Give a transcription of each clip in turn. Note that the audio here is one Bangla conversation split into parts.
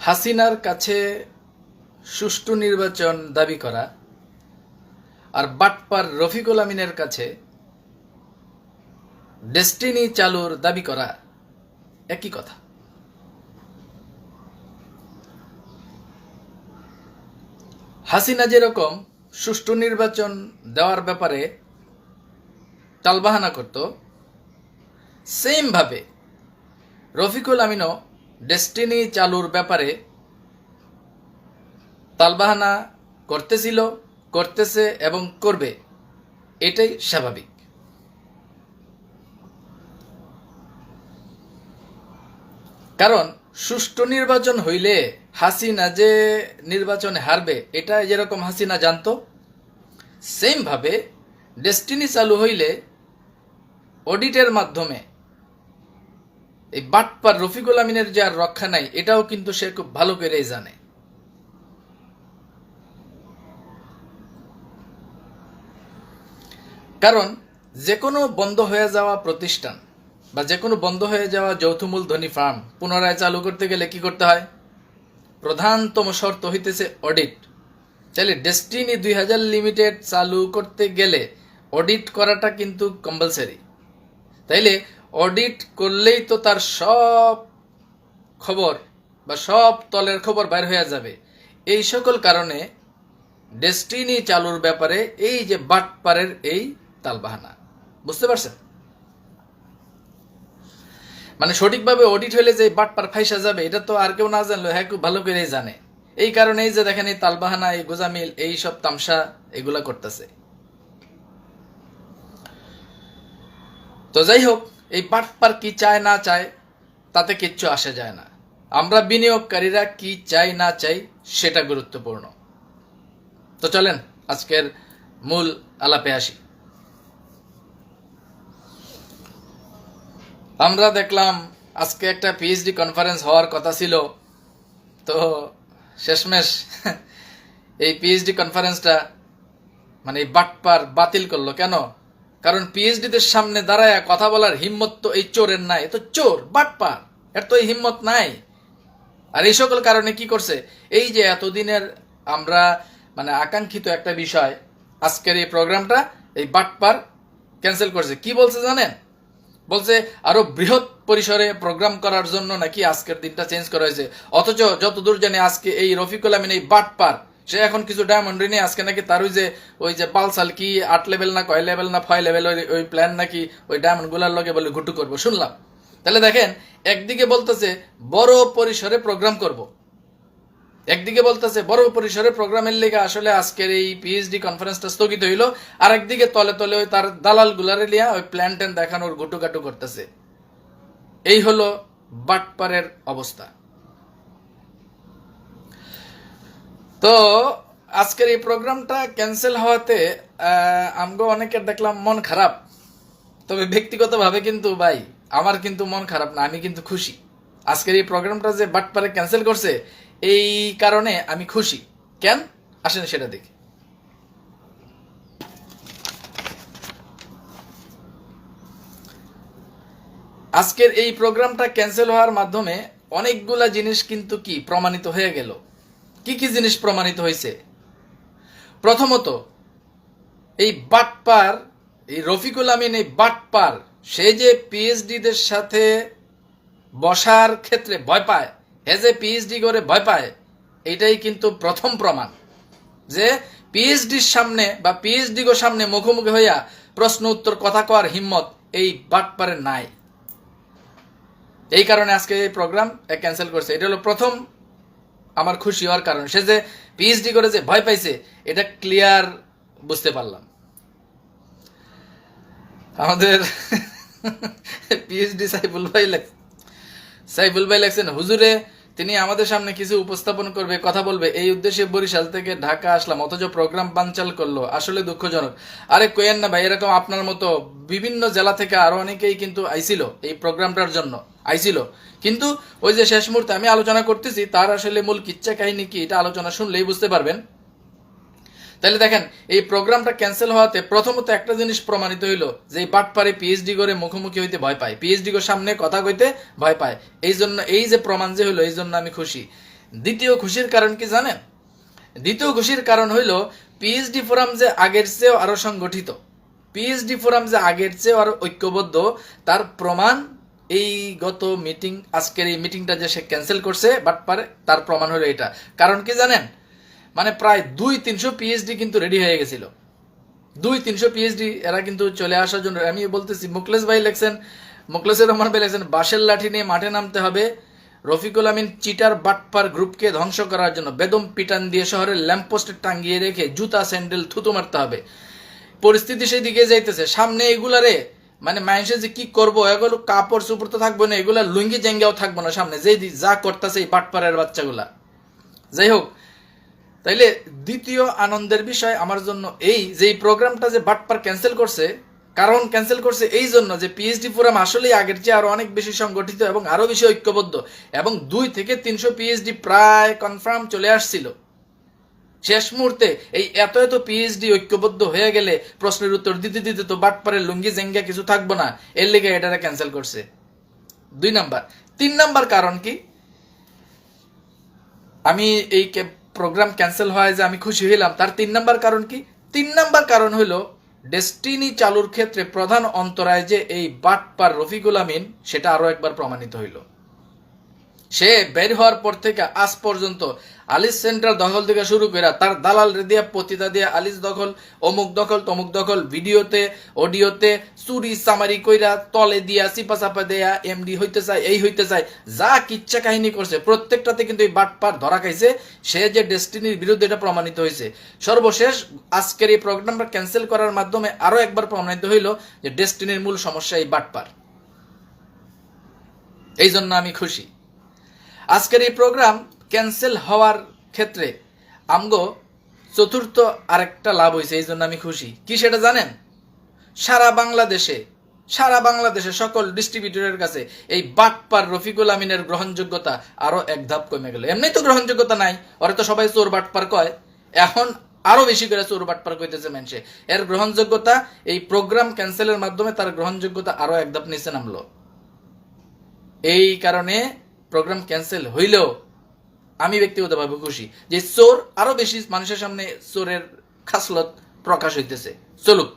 হাসিনার কাছে সুষ্ঠু নির্বাচন দাবি করা আর বাটপার রফিকুল আমিনের কাছে ডেস্টিনি চালুর দাবি করা একই কথা। হাসিনা যেরকম সুষ্ঠু নির্বাচন দেওয়ার ব্যাপারে টালবাহানা করত, সেম ভাবে রফিকুল আমিনও ডেস্টিনি চালুর ব্যাপারে টালবাহানা করতেছিল, করতেছে এবং করবে। এটাই স্বাভাবিক। কারণ সুষ্ঠু নির্বাচন হইলে হাসিনা যে নির্বাচনে হারবে এটা যেরকম হাসিনা জানতো, সেম ভাবে ডেস্টিনি চালু হইলে অডিটের মাধ্যমে এই বাটপার রফিকুল আমিনের যে আর রক্ষা নাই এটাও কিন্তু সে খুব ভালো করেই জানে। কারণ যে কোনো বন্ধ হয়ে যাওয়া প্রতিষ্ঠান বা যে কোনো বন্ধ হয়ে যাওয়া যৌথ মূলধনী ফার্ম পুনরায় চালু করতে গেলে কি করতে হয়? প্রধানতম শর্ত হইতেছে অডিট। তাহলে ডেস্টিনি 2000 লিমিটেড চালু করতে গেলে অডিট করাটা কিন্তু কম্পালসারি। তাইলে অডিট করলেই তো তার সব খবর বা সব তলের খবর বাইর হয়ে যাবে। এই সকল কারণে ডেস্টিনি চালুর ব্যাপারে এই যে বাটপারের এই তালবাহানা, বুঝতে পারছেন? মানে সঠিকভাবে অডিট হইলে যে বাটপার ফাইসা যাবে এটা তো আর কেউ না জানলো, হ্যাঁ খুব ভালো করেই জানে। এই কারণেই যে দেখেন এই তালবাহানা, এই গোজামিল, এই সব তামসা এগুলা করতেছে। তো যাই হোক, এই বাটপার কি চায় না চায় তাতে কিচ্ছু আসে যায় না। আমরা বিনিয়োগকারীরা কি চাই না চাই সেটা গুরুত্বপূর্ণ। তো চলেন আজকের মূল আলাপে আসি। আমরা দেখলাম আজকে একটা পিএইচডি কনফারেন্স হওয়ার কথা ছিল, তো শেষমেশ এই পিএইচডি কনফারেন্সটা মানে বাটপার বাতিল করলো। কেন? কারণ পিএইচডিদের সামনে দাঁড়ায় কথা বলার হিম্মত তো এই চোরের নাই। এ তো চোর, বাটপার, এর তো এই হিম্মত নাই। আর এই সকল কারণে কি করছে, এই যে এতদিনের আমরা মানে আকাঙ্ক্ষিত একটা বিষয়, আজকের এই প্রোগ্রামটা এই বাটপার ক্যান্সেল করছে। কি বলছে জানেন? বলছে আরো বৃহৎ পরিসরে প্রোগ্রাম করার জন্য নাকি আজকের দিনটা চেঞ্জ করা হয়েছে। অথচ যতদূর জানি আজকে এই রফিকুল আমিন এই বাটপার সে এখন কিছু ডায়মন্ড নিয়ে আজকে নাকি তার ওই যে পালসাল কি 8 লেভেল না কয় লেভেল না 5 লেভেল ওই প্ল্যান নাকি ওই ডায়মন্ড গুলার লগে বলে ঘুটু করবো শুনলাম। তাহলে দেখেন, একদিকে বলতেছে বড় পরিসরে প্রোগ্রাম করব, একদিকে বলতেছে বড় পরিসরে প্রোগ্রামের লেগে আসলে আজকের এই পিএইচডি কনফারেন্সটা স্থগিত হইল, আর একদিকে তলে তলে ওই তার দালাল গুলারে লিয়া ওই প্ল্যান ট্যান দেখানোর গুটুকাটু করতেছে। এই হলো বাটপারের অবস্থা। তো আজকের এই প্রোগ্রামটা ক্যান্সেল হওয়াতে আমগো অনেকের দেখলাম মন খারাপ। তবে ব্যক্তিগতভাবে কিন্তু ভাই আমার কিন্তু মন খারাপ না, আমি কিন্তু খুশি। আজকের এই প্রোগ্রামটা যে বাটপারে ক্যান্সেল করছে এই কারণে আমি খুশি। কেন? আসেন সেটা দেখি। আজকের এই প্রোগ্রামটা ক্যান্সেল হওয়ার মাধ্যমে অনেকগুলা জিনিস কিন্তু কি প্রমাণিত হয়ে গেল। কি কি জিনিস প্রমাণিত হয়েছে? প্রথমত, এই বাটপার এই রফিকুল আমিন এই বাটপার সে যে পিএইচডিদের সাথে বসার ক্ষেত্রে ভয় পায়, হে যে পিএইচডি করে ভয় পায়, এটাই কিন্তু প্রথম প্রমাণ যে পিএইচডির সামনে বা পিএইচডি গো সামনে মুখোমুখি হইয়া প্রশ্ন উত্তর কথা কওয়ার হিম্মত এই বাটপারে নাই। এই কারণে আজকে এই প্রোগ্রাম ক্যান্সেল করছে। এটা হলো প্রথম আমার খুশি হওয়ার কারণ। সে যে পিএইচডি করে যে ভয় পাইছে এটা ক্লিয়ার বুঝতে পারলাম। আমাদের পিএইচডি সাইফুল ভাই লাগছেন হুজুরে তিনি আমাদের সামনে কিছু উপস্থাপন করবে, কথা বলবে, এই উদ্দেশ্যে বরিশাল থেকে ঢাকা আসলাম, অথচ প্রোগ্রাম বানচাল করলো, আসলে দুঃখজনক। আরে কোয়েন না ভাই, এরকম আপনার মতো বিভিন্ন জেলা থেকে আরো অনেকেই কিন্তু আইছিল এই প্রোগ্রামটার জন্য আইছিল, কিন্তু ওই যে শেষ মুহূর্তে আমি আলোচনা করতেছি তার আসলে মূল কিচ্ছা কাহিনী কি এটা আলোচনা শুনলেই বুঝতে পারবেন। তাহলে দেখেন, এই প্রোগ্রামটা ক্যান্সেল হওয়াতে প্রথমত একটা জিনিস প্রমাণিত হইল যে এই বাটপারে পিএইচডি করে মুখোমুখি হইতে ভয় পায়, পিএইচডি করে সামনে কথা কইতে ভয় পায়। এই জন্য এই যে প্রমাণ যে হইলো এই জন্য আমি খুশি। দ্বিতীয় খুশির কারণ কি জানেন? দ্বিতীয় খুশির কারণ হইল পিএইচডি ফোরাম যে আগের চেয়েও আরো সংগঠিত, পিএইচডি ফোরাম যে আগের চেয়েও আরো ঐক্যবদ্ধ, তার প্রমাণ এই গত মিটিং, আজকের এই মিটিংটা যে সে ক্যান্সেল করছে বাটপারে, তার প্রমাণ হলো এটা। কারণ কি জানেন? মানে প্রায় 200-300 পিএইচডি কিন্তু রেডি হয়ে গেছিল, 200-300 পিএইচডি এরা কিন্তু চলে আসার জন্য। আমি বলতেছি, মুখলেস ভাই লেখছেন, মুখলেসুর রহমান ভাই লেখছেন, বাঁশের লাঠি নিয়ে মাঠে নামতে হবে, রফিকুল আমিন চিটার বাটপার গ্রুপকে ধ্বংস করার জন্য বেদম পিটান দিয়ে শহরের ল্যাম্পপোস্টে টাঙ্গিয়ে রেখে জুতা স্যান্ডেল থুতু মারতে হবে। পরিস্থিতি সেই দিকে যাইতেছে, সামনে এগুলারে মানে মানুষের যে কি করবো, এগুলো কাপড় চুপড় তো থাকবো না, এগুলা লুঙ্গি জেঙ্গাও থাকবো না সামনে, যেই যা করতেছে এই বাটপারের বাচ্চাগুলা। যাই হোক, তাইলে দ্বিতীয় আনন্দের বিষয় আমার জন্য এই যে প্রোগ্রামটা যে বাটপার ক্যান্সেল করছে, কারণ ক্যান্সেল করছে এই জন্য যে পিএইচডি ফোরাম আসলেই আগের চেয়ে আরো অনেক বেশি সংগঠিত এবং আরো বেশি ঐক্যবদ্ধ, এবং 200-300 পিএইচডি প্রায় কনফার্ম চলে আসছিল। শেষ মুহূর্তে এই এত এত পিএইচডি ঐক্যবদ্ধ হয়ে গেলে প্রশ্নের উত্তর দিতে দিতে তো বাটপারের লুঙ্গি জেঙ্গা কিছু থাকবো না, এর লেগে এটারে ক্যান্সেল করছে। 2 নাম্বার। 3 নাম্বার কারণ কি? আমি এই প্রোগ্রাম ক্যান্সেল হয় যে আমি খুশি হইলাম, তার 3 নাম্বার কারণ কি? 3 নাম্বার কারণ হলো ডেস্টিনি চালুর ক্ষেত্রে প্রধান অন্তরায় যে এই বাটপার রফিকুল আমিন, সেটা আরো একবার প্রমাণিত হইল। সে বের হওয়ার পর থেকে আজ পর্যন্ত আলিস সেন্টার দখল থেকে শুরু করে তার দালাল রেদিয়া পতিতা দিয়া আলিস দখল, অমুক দখল, তমুক দখল, ভিডিওতে অডিওতে চুরি চামারি কইরা তলে দিয়া চিপা চাপা দেয়া এমডি হইতে চায়, এই হইতে চায়, যা কিচ্ছা কাহিনী করছে প্রত্যেকটাতে কিন্তু এই বাটপার ধরা খাইছে। সে যে ডেস্টিনির বিরুদ্ধে এটা প্রমাণিত হয়েছে। সর্বশেষ আজকের এই প্রোগ্রামটা ক্যান্সেল করার মাধ্যমে আরো একবার প্রমাণিত হইল যে ডেস্টিনির মূল সমস্যা এই বাটপার। এই জন্য আমি খুশি। আজকের এই প্রোগ্রাম ক্যান্সেল হওয়ার ক্ষেত্রে আমগো চতুর্থ আরেকটা লাভ হয়েছে, এই জন্য আমি খুশি। কি সেটা জানেন? সারা বাংলাদেশে সকল ডিস্ট্রিবিউটরের কাছে এই বাটপার রফিকুল আমিনের গ্রহণযোগ্যতা আরো এক ধাপ কমে গেল। এমনি তো গ্রহণযোগ্যতা নাই, ওরা তো সবাই চোর বাটপার কয়, এখন আরো বেশি করে চোর বাটপার কইতেছে মানুষে। এর গ্রহণযোগ্যতা এই প্রোগ্রাম ক্যান্সেলের মাধ্যমে তার গ্রহণযোগ্যতা আরো এক ধাপ নিচে নামলো। এই কারণে প্রোগ্রাম ক্যান্সেল হইলেও আমি ব্যক্তিগতভাবে খুশি যে চোর আরো বেশি মানুষের সামনে চোরের খাসলত প্রকাশ হইতেছে। চলুক,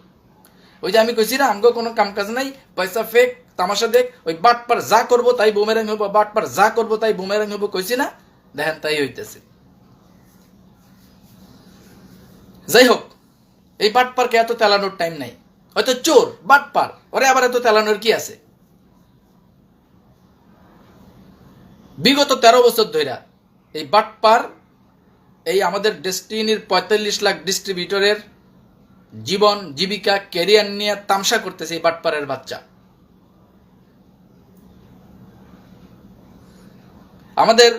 ওই যে আমি কইছি না, আমগো কোনো কাম কাজ নাই, পয়সা ফেক, তামাশা দেখ, ওই বাটপার যা করবো তাই বুমেরাং হবো, বাটপার যা করবো তাই বুমেরাং হবো, কইছি না? দেখেন তাই হইতেছে। যাই হোক, এই বাটপারকে এত তেলানোর টাইম নাই। হয়তো চোর বাটপার, ওরে আবার এত তেলানোর কি আছে? বিগত 13 বছর ধরে এই বাটপার এই আমাদের ডেস্টিনির 45 লাখ ডিস্ট্রিবিউটরের জীবন জীবিকা ক্যারিয়ার নিয়ে তামসা করতেছে এই বাটপারের বাচ্চা। আমাদের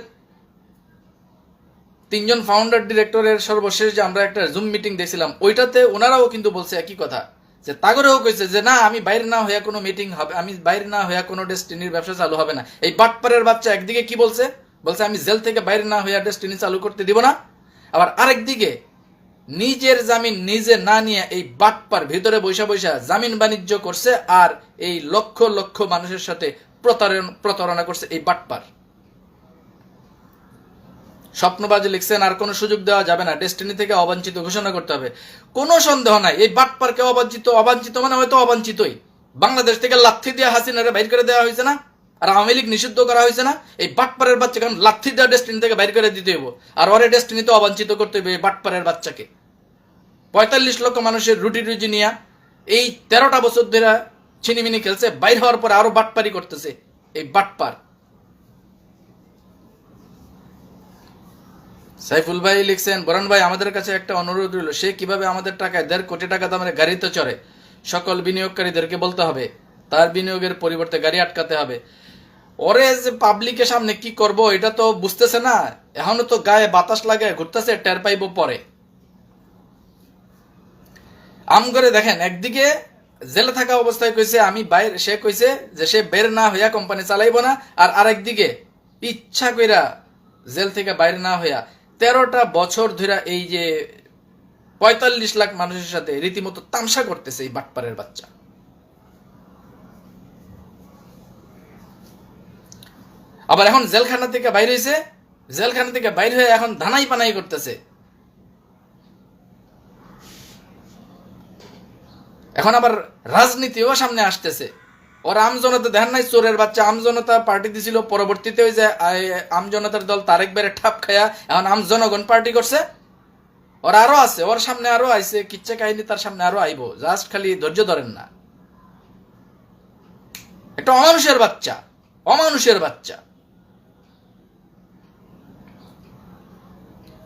3 জন ফাউন্ডার ডিরেক্টরের সর্বশেষ যে আমরা একটা জুম মিটিং দেখছিলাম, ওইটাতে ওনারাও কিন্তু বলছে একই কথা, যে তাগরেও কইছে যে না, আমি বাইরে না হইয়া কোনো মিটিং হবে, আমি বাইরে না হইয়া কোনো ডেস্টিনির ব্যবসা চালু হবে না। এই বাটপারের বাচ্চা একদিকে কি বলছে, আমি জেল থেকে বাইরে না হইয়া ডেস্টিনি চালু করতে দিব না, আবার আরেকদিকে নিজের জামিন নিজে না নিয়ে এই বাটপার ভিতরে বৈশা বৈশা জামিন বাণিজ্য করছে, আর এই লক্ষ লক্ষ মানুষের সাথে প্রতারণা করছে এই বাটপার। স্বপ্নবাজি লিখছেন, আর কোনো সুযোগ দেওয়া যাবে না, ডেস্টিনি থেকে অবাঞ্ছিত ঘোষণা করতে হবে। কোনো সন্দেহ নাই এই বাটপারকে অবাঞ্ছিত মানে হয়তো অবাঞ্ছিতই। বাংলাদেশ থেকে লাথি দিয়ে হাসিনারে বাইর করে দেওয়া হয়েছে না, আর আওয়ামী লীগ নিষিদ্ধ করা হয়েছে না? এই বাটপারের বাচ্চা কারণ লাথি দেওয়া ডেস্টিনি থেকে বাইর করে দিতে হইব, আর ওরে ডেস্টিনিতে অবাঞ্ছিত করতে হইবে এই বাটপারের বাচ্চাকে। 45 লক্ষ মানুষের রুটি রুজি নিয়ে এই 13টা বছর ধরে ছিনিমিনি খেলছে, বাইর হওয়ার পরে আরো বাটপারি করতেছে এই বাটপার। সাইফুল ভাই লিখছেন, বরণ ভাই আমাদের কাছে একটা অনুরোধ রইল, সে কিভাবে আমাদের টাকায় 1.5 কোটি টাকা দামের গাড়িতে চড়ে, সকল বিনিয়োগকারীদেরকে বলতে হবে তার বিনিয়োগের পরিবর্তে গাড়ি আটকাতে হবে। ওরে যে পাবলিকের সামনে কি করব এটা তো বুঝতেছে না, এখনো তো গায়ে বাতাস লাগে ঘুরতেছে, টের পাইব পরে। আম করে দেখেন, একদিকে জেলে থাকা অবস্থায় কইছে আমি বাইরে, সে কইছে যে সে বের না হইয়া কোম্পানি চালাইব না, আর আরেকদিকে ইচ্ছা কইরা জেল থেকে বাইরে না হইয়া 13টা বছর ধরে এই যে 45 লাখ মানুষের সাথে রীতিমতো তামসা করতেছে এই বাটপারের বাচ্চা। আবার এখন জেলখানা থেকে বাইরে হয়েছে, জেলখানা থেকে বাইর হয়ে এখন ধানাই পানাই করতেছে। এখন আবার রাজনীতিও সামনে আসতেছে। ওর আমজনতা দেখেন নাই, চোরের বাচ্চা আমজনতা পার্টি দিছিল, পরবর্তীতে ওই যে আমজনতার দল তারেক বেড়ে ঠাপ খায়া এখন আমজনগণ পার্টি করছে। ওর আরো আছে, ওর সামনে আরো আইছে, কিচ্ছা কাহিনী তার সামনে আরো আইবো, জাস্ট খালি ধৈর্য ধরেন না। একটা অমানুষের বাচ্চা, অমানুষের বাচ্চা।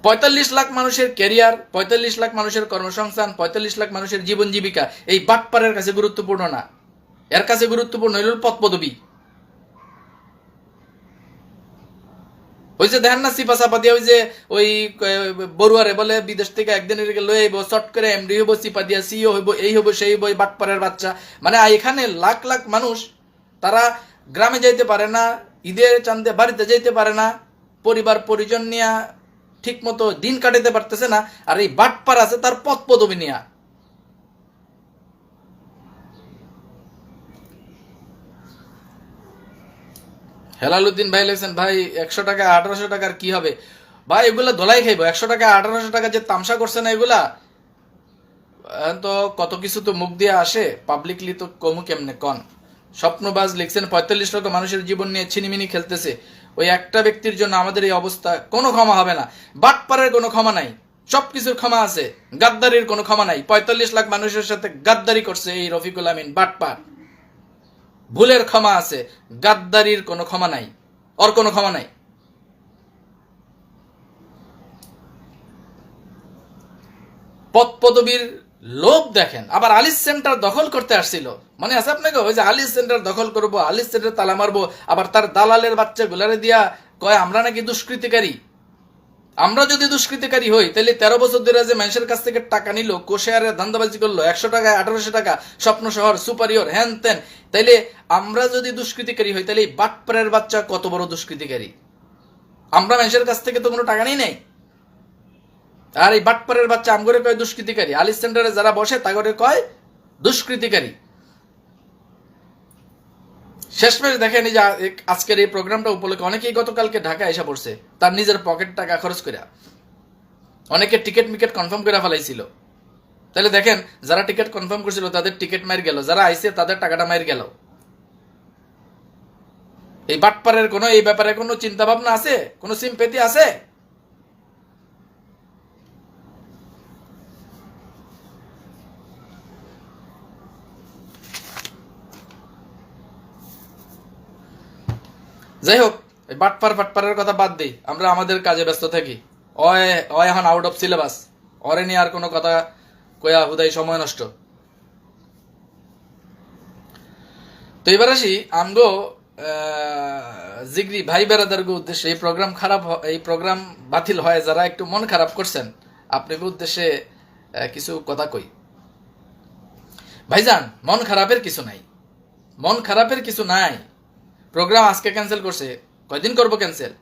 ৪৫ লাখ মানুষের ক্যারিয়ার, ৪৫ লাখ মানুষের কর্মসংস্থান, ৪৫ লাখ মানুষের জীবন জীবিকা এই বাটপারের কাছে গুরুত্বপূর্ণ না। এর কাছে গুরুত্বপূর্ণ হইল পদ পদবী। ওই যে দেখেন না সিপা চাপা দিয়ে ওই যে ওই বড়ুয়ারে বলে বিদেশ থেকে একদিনের লয়ে আইব, চট করে এমডি হইব, চিপা দিয়া সিও হইব, এই হইব সেই হইব, বাটপারের বাচ্চা। মানে এখানে লাখ লাখ মানুষ তারা গ্রামে যাইতে পারে না, ঈদের চান্দে বাড়িতে যাইতে পারে না, পরিবার পরিজন নিয়ে ঠিক মতো দিন কাটাতে পারতেছে না। আর এই বাটপার আছে তার পদ পদবী নিয়া। হেলালুদ্দিন ভাই লেখছেন, ভাই 100 টাকা 1800 টাকার কি হবে? ভাই এগুলা ধোলাই খাইব। 100 টাকা 1800 টাকা যে তামসা করছে না এগুলা, তো কত কিছু তো মুখ দিয়ে আসে, পাবলিকলি তো কমু কেমনে কন। স্বপ্নবাজ লিখছেন ৪৫ লক্ষ মানুষের জীবন নিয়ে ছিনিমিনি খেলতেছে, ওই একটা ব্যক্তির জন্য আমাদের এই অবস্থা, কোনো ক্ষমা হবে না। বাটপারের কোনো ক্ষমা নাই, সবকিছুর ক্ষমা আছে, গাদ্দারির কোনো ক্ষমা নাই। ৪৫ লাখ মানুষের সাথে গাদ্দারি করছে এই রফিকুল আমিন বাটপার। ভুলের ক্ষমা আছে, গাদ্দারির কোনো ক্ষমা নাই, ওর কোনো ক্ষমা নাই। পদ পদবীর লোভ দেখেন। আবার আলিস সেন্টার দখল করতে আসছিল, মনে আছে আপনাকে? ওই যে আলিস সেন্টার দখল করবো, আলিস সেন্টার তালা মারবো, আবার তার দালালের বাচ্চা গুলারে দিয়া কয় আমরা নাকি দুষ্কৃতিকারী। আমরা যদি দুষ্কৃতিকারী হই তাহলে 13 বছর ধরে যে মানুষের কাছ থেকে টাকা নিল, কোষেয়ারে ধান্দাবাজি করলো, 100 টাকায় 1800 টাকা, স্বপ্ন শহর সুপারিয়র হ্যান তেন, তাইলে আমরা যদি দুষ্কৃতিকারী হই তাহলে বাটপারের বাচ্চা কত বড় দুষ্কৃতিকারী। আমরা মানুষের কাছ থেকে তো কোনো টাকা নেই নাই। আর এই বাটপারের বাচ্চা আমগরে কয় দুষ্কৃতিকারী, আলিস সেন্টারে যারা বসে তাগরে কয় দুষ্কৃতিকারী। শেষমেশ দেখেন এই যে আজকের এই প্রোগ্রামটা উপলক্ষে অনেকেই গতকালকে ঢাকা এসে পড়ছে তার নিজের পকেট টাকা খরচ করে, অনেকে টিকিট মিকেট কনফার্ম করে ফেলাইছিল। তাহলে দেখেন যারা টিকিট কনফার্ম করছিল তাদের টিকিট মার গেল, যারা আইসে তাদের টাকাটা মার গেল। এই বাটপারের কোনো এই ব্যাপারে কোনো চিন্তা ভাবনা আছে, কোনো সিম্পেথি আছে? যাই হোক, বাটপারের কথা বাদ দিই, আমরা আমাদের কাজে ব্যস্ত থাকি। অয় এখন আউট অফ সিলেবাস, অরে নিয়ে আর কোনো কথা কয়া হুদাই সময় নষ্ট। তো এবার আসি আমগো জিগরি ভাই বেড়াদারকে উদ্দেশ্যে। এই প্রোগ্রাম বাতিল হয় যারা একটু মন খারাপ করছেন, আপনাকে উদ্দেশ্যে কিছু কথা কই। ভাইজান, মন খারাপের কিছু নাই, মন খারাপের কিছু নাই। প্রোগ্রাম আজকে ক্যান্সেল করছে, কয়দিন করবো ক্যান্সেল?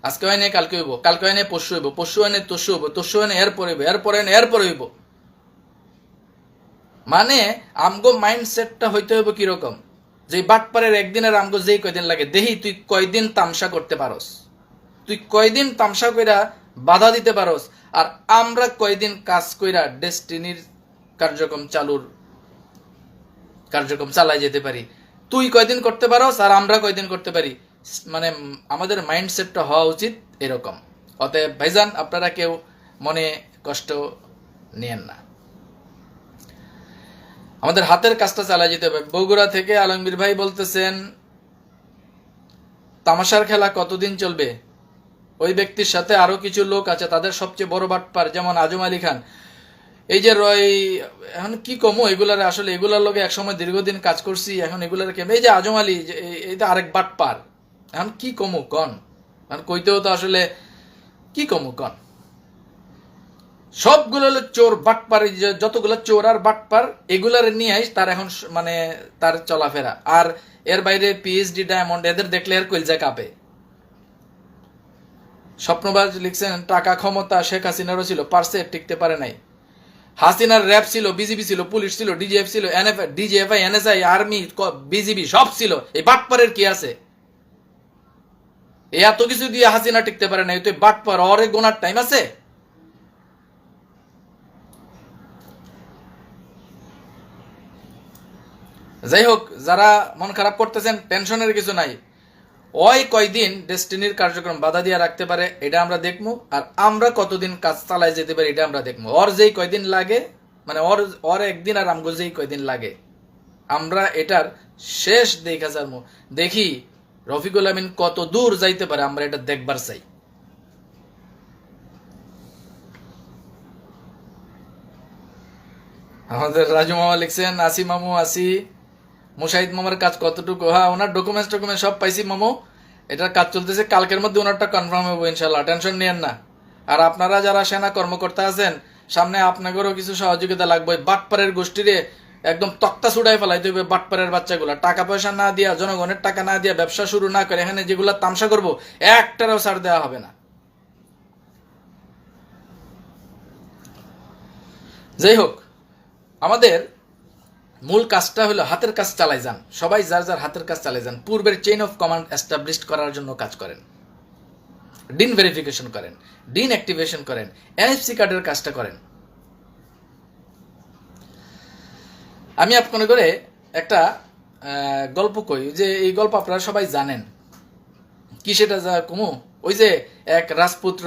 আজকে হয় নাই কালকে হইব, কালকে হয় নাই পরশু হইব, পরশু হয় নাই তরশু হইব, তরশু হয় নাই এরপরে হইব, এরপরে হয় নাই এরপরে হইব। মানে আমগো মাইন্ডসেটটা হইতে হইব কিরকম, যে বাটপারের একদিনের আমগো যেই কয়দিন লাগে, দেহি তুই কয়দিন তামসা করতে পারস, তুই কয়দিন তামসা কইরা বাধা দিতে পারস, আর আমরা কয়দিন কাজ কইরা ডেস্টিনির কার্যক্রম চালাই যেতে পারি। তুই কয়দিন করতে পারস আর আমরা কয়দিন করতে পারি। মানে আমাদের মাইন্ডসেটটা হওয়া উচিত এরকম। অতএব ভাইজান, আপনারা কেউ মনে কষ্ট নেন না, আমাদের হাতের কাজটা চালাই যেতে হবে। বগুড়া থেকে আলমগীর ভাই বলতেছেন, তামাশার খেলা কতদিন চলবে? ওই ব্যক্তির সাথে আরো কিছু লোক আছে, তাদের সবচেয়ে বড় বাটপার, যেমন আজম আলী খান। এই যে এখন কি কমো এগুলার, আসলে এগুলার লোকে একসময় দীর্ঘদিন কাজ করছি, এখন এগুলার কেমন, এই যে আজম আলী, এইটা আরেক বাটপার। এখন কি কমু কন, এখন কইতেও তো আসলে কি কমু কন। সবগুলো হলো চোর বাটপার, যতগুলো চোর আর বাটপার এগুলার নিয়ে তার এখন মানে তার চলাফেরা। আর এর বাইরে পিএইচডি, ডায়মন্ড, এদের দেখলে এর কইলজা কাঁপে। স্বপ্নবাজ লিখছেন, টাকা ক্ষমতা শেখ হাসিনারও ছিল, পারছে, টিকতে পারে নাই। হাসিনার র্যাব ছিল, বিজিবি ছিল, পুলিশ ছিল, ডিজিএফ ছিল, ডিজিএফআই, এনএসআই, আর্মি, বিজিবি সব ছিল। এই বাটপারের কি আছে? এই এত কিছু দিয়ে হাসিনা টিকতে পারে না, এই তো বাটপার, ওরে গোনার টাইম আছে? যাই হোক, যারা মন খারাপ করতেছেন, টেনশনের কিছু নাই। ওই কয়দিন ডেস্টিনির কার্যক্রম বাধা দিয়ে রাখতে পারে এটা আমরা দেখবো, আর আমরা কতদিন কাজ চালায় যেতে পারি এটা আমরা দেখবো। ওর যেই কয়দিন লাগে, মানে ওর একদিন আর আমগো যেই কয়দিন লাগে, আমরা এটার শেষ দেখা যাবো। দেখি রফিকুল আমিন কত দূর যাইতে পারে, আমরা এটা দেখবার চাই। আমাদের রাজু মামা লিখছেন, আসি মামু আসি। মুশাহিদ মামার কাজ কতটুকু? হ্যাঁ, ওনার ডকুমেন্টস সব পাইছি মামু, এটার কাজ চলতেছে, কালকের মধ্যে ওনারটা কনফার্ম হবে ইনশাল্লাহ, টেনশন নিয়েন না। আর আপনারা যারা সেনা কর্মকর্তা আছেন, সামনে আপনাদেরও কিছু সহযোগিতা লাগবে। বাটপাড়ের গোষ্ঠীরে একদম তক্তা ছুড়াই ফেলাইতে হবে। বাটপাড়ের বাচ্চাগুলা টাকা পয়সা না দিয়া, জনগণের টাকা না দিয়া ব্যবসা শুরু না করে এখানে যেগুলা তামসা করবো, একটারও ছাড় দেওয়া হবে না। যাই হোক, আমাদের মূল কাজটা হলো হাতের কাজ চালাই যান, সবাই যার যার হাতের কাজ চালাই যান। পূর্বের চেইন অফ কমান্ড এস্টাবলিশ করার জন্য কাজ করেন, ডিন ভেরিফিকেশন করেন, ডিন অ্যাক্টিভেশন করেন, এনএফসি কার্ডের কাজটা করেন। আমি আপনার করে একটা গল্প কই, যে এই গল্প আপনারা সবাই জানেন। কি সেটা যা কুমু, ওই যে এক রাজপুত্র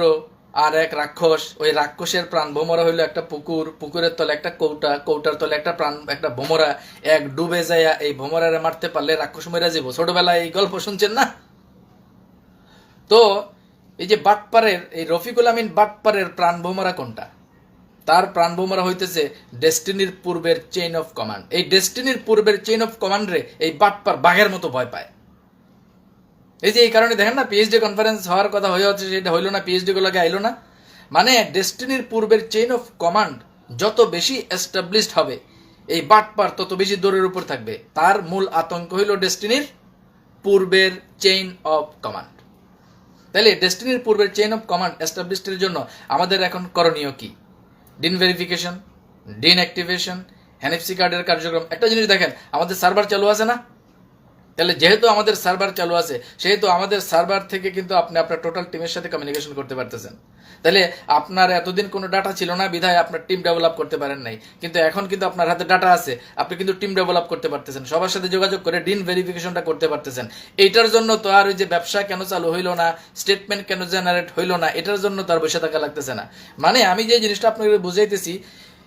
আর এক রাক্ষস, ওই রাক্ষসের প্রাণ ভোমরা হইলো একটা পুকুর, পুকুরের তলে একটা কৌটা, কৌটার তলে একটা ভোমরা। এক ডুবে যায়, এই ভোমরারে মারতে পারলে রাক্ষস মরে যাবো। ছোটবেলায় এই গল্প শুনছেন না? তো এই যে বাটপারের, এই রফিকুল আমিন বাটপারের প্রাণ ভোমরা কোনটা? তার প্রাণ ভোমরা হইতেছে ডেস্টিনির পূর্বের চেইন অফ কমান্ড। এই ডেস্টিনির পূর্বের চেইন অফ কমান্ড রে এই বাটপার বাঘের মতো ভয় পায়। এই যে এই কারণে দেখেন না, পিএইচডি কনফারেন্স হওয়ার কথা হয়ে হচ্ছে, সেটা হইলো না, পিএইচডি গুলোকে আইলো না। মানে ডেস্টিনির পূর্বের চেইন অফ কমান্ড যত বেশি এস্টাবলিশড হবে, এই বাটপার তত বেশি দৌড়ের উপর থাকবে। তার মূল আতঙ্ক হইল ডেস্টিনির পূর্বের চেইন অফ কমান্ড। তাহলে ডেস্টিনির পূর্বের চেইন অফ কমান্ড এস্টাবলিশডের জন্য আমাদের এখন করণীয় কি? Dean verification, dean activation, NFC কার্ডের কার্যক্রম। একটা জিনিস দেখেন, আমাদের সার্ভার চালু আছে না? তাহলে যেহেতু আমাদের সার্ভার চালু আছে, সেহেতু আমাদের সার্ভার থেকে কিন্তু আপনি আপনার টোটাল টিমের সাথে কমিউনিকেশন করতে পারতেছেন। তাহলে আপনার এতদিন কোনো ডাটা ছিল না বিধায় আপনার টিম ডেভেলপ করতে পারেন নাই, কিন্তু এখন কিন্তু আপনার হাতে ডাটা আছে, আপনি কিন্তু টিম ডেভেলপ করতে পারতেছেন, সবার সাথে যোগাযোগ করে ডিন ভেরিফিকেশনটা করতে পারতেছেন। এইটার জন্য তো আর ওই যে ব্যবসা কেন চালু হইলো না, স্টেটমেন্ট কেন জেনারেট হইলো না, এটার জন্য তো আর বসে থাকা লাগতেছে না। মানে আমি যে জিনিসটা আপনাকে বুঝাইতেছি,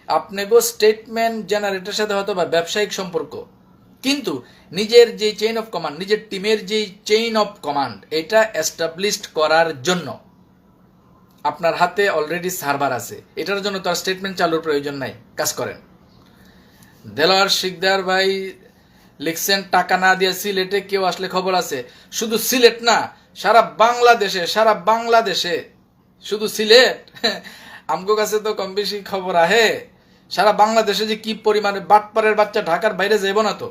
আপনাকে স্টেটমেন্ট জেনারেটের সাথে হয়তো বা ব্যবসায়িক সম্পর্ক, কিন্তু নিজের যে চেইন অফ কমান্ড, নিজের টিমের যে চেইন অফ কমান্ড, এটা এস্টাবলিশড করার জন্য আপনার হাতে অলরেডি সার্ভার আছে। এটার জন্য তো আর স্টেটমেন্ট চালুর প্রয়োজন নাই, কাজ করেন। দেলোয়ার শিকদার ভাই লিখছেন, টাকা না দিয়ে সিলেটে কেউ আসলে খবর আছে? শুধু সিলেট না, সারা বাংলাদেশে, শুধু সিলেট আমগো কাছে তো কম বেশি খবর আহে। সারা বাংলাদেশে যে কি পরিমাণে বাটপারের বাচ্চা ঢাকার বাইরে যাইব না, তো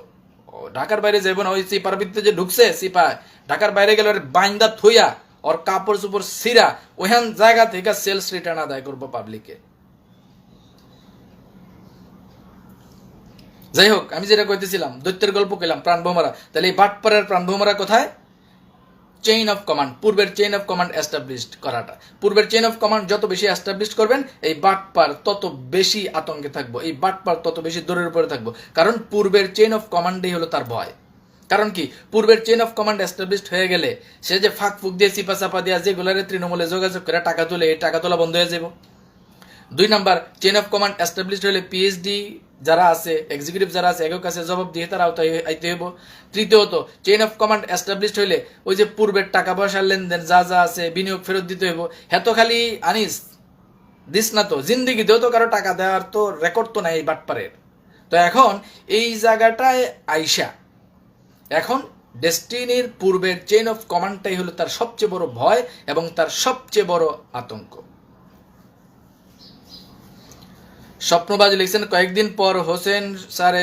ঢাকার বাইরে যাইব না, ওই সিপার ভিতরে যে ঢুকছে সিপা, ঢাকার বাইরে গেলে বাইন্দা থইয়া ওর কাপড় চুপড় সিরা ওখান জায়গা থেকে সেলস রিটার্ন আদায় করবো পাবলিকে। যাই হোক, আমি যেটা কইতেছিলাম, দৈত্যের গল্প কইলাম, প্রাণভোমরা। তাহলে এই বাটপারের প্রাণভোমরা কোথায়? চেইন অফ কমান্ড, পূর্বের চেইন অফ কমান্ড এস্টাবলিশড করাটা। পূর্বের চেইন অফ কমান্ড যত বেশি এস্টাবলিশ করবেন, এই বাটপার তত বেশি আতঙ্কে থাকবো, এই বাটপার তত বেশি দৌড়ের উপরে থাকবো। কারণ পূর্বের চেইন অফ কমান্ডই হলো তার ভয়। কারণ কি, পূর্বের চেইন অফ কমান্ড এস্টাবলিশড হয়ে গেলে সে যে ফাঁক ফুক দিয়ে চিপা চাপা দিয়ে যেগুলারে তৃণমূলে যোগাযোগ করে টাকা তুলে, এই টাকা তোলা বন্ধ হয়ে যাব। 2 number, chain of command established হলে পিএইচডি যারা আছে, এক্সিকিউটিভ যারা আছে, একের কাছে জবাব দিয়ে তারা আইতে হইব। তৃতীয়ত, চেইন অফ কমান্ড এস্টাবলিশড হইলে ওই যে পূর্বের টাকা পয়সার লেনদেন যা যা আছে, বিনিয়োগ ফেরত দিতে হইব। হেতো খালি আনিস দিস না, তো জিন্দিগিতেও তো কারো টাকা দেওয়ার তো রেকর্ড তো নাই এই বাটপারের। তো এখন এই জায়গাটায় আইসা, এখন ডেস্টিনির পূর্বের চেইন অফ কমান্ডটাই হলো তার সবচেয়ে বড় ভয় এবং তার সবচেয়ে বড় আতঙ্ক। স্বপ্নবাজ লিখছেন, কয়েকদিন পর হোসেন স্যার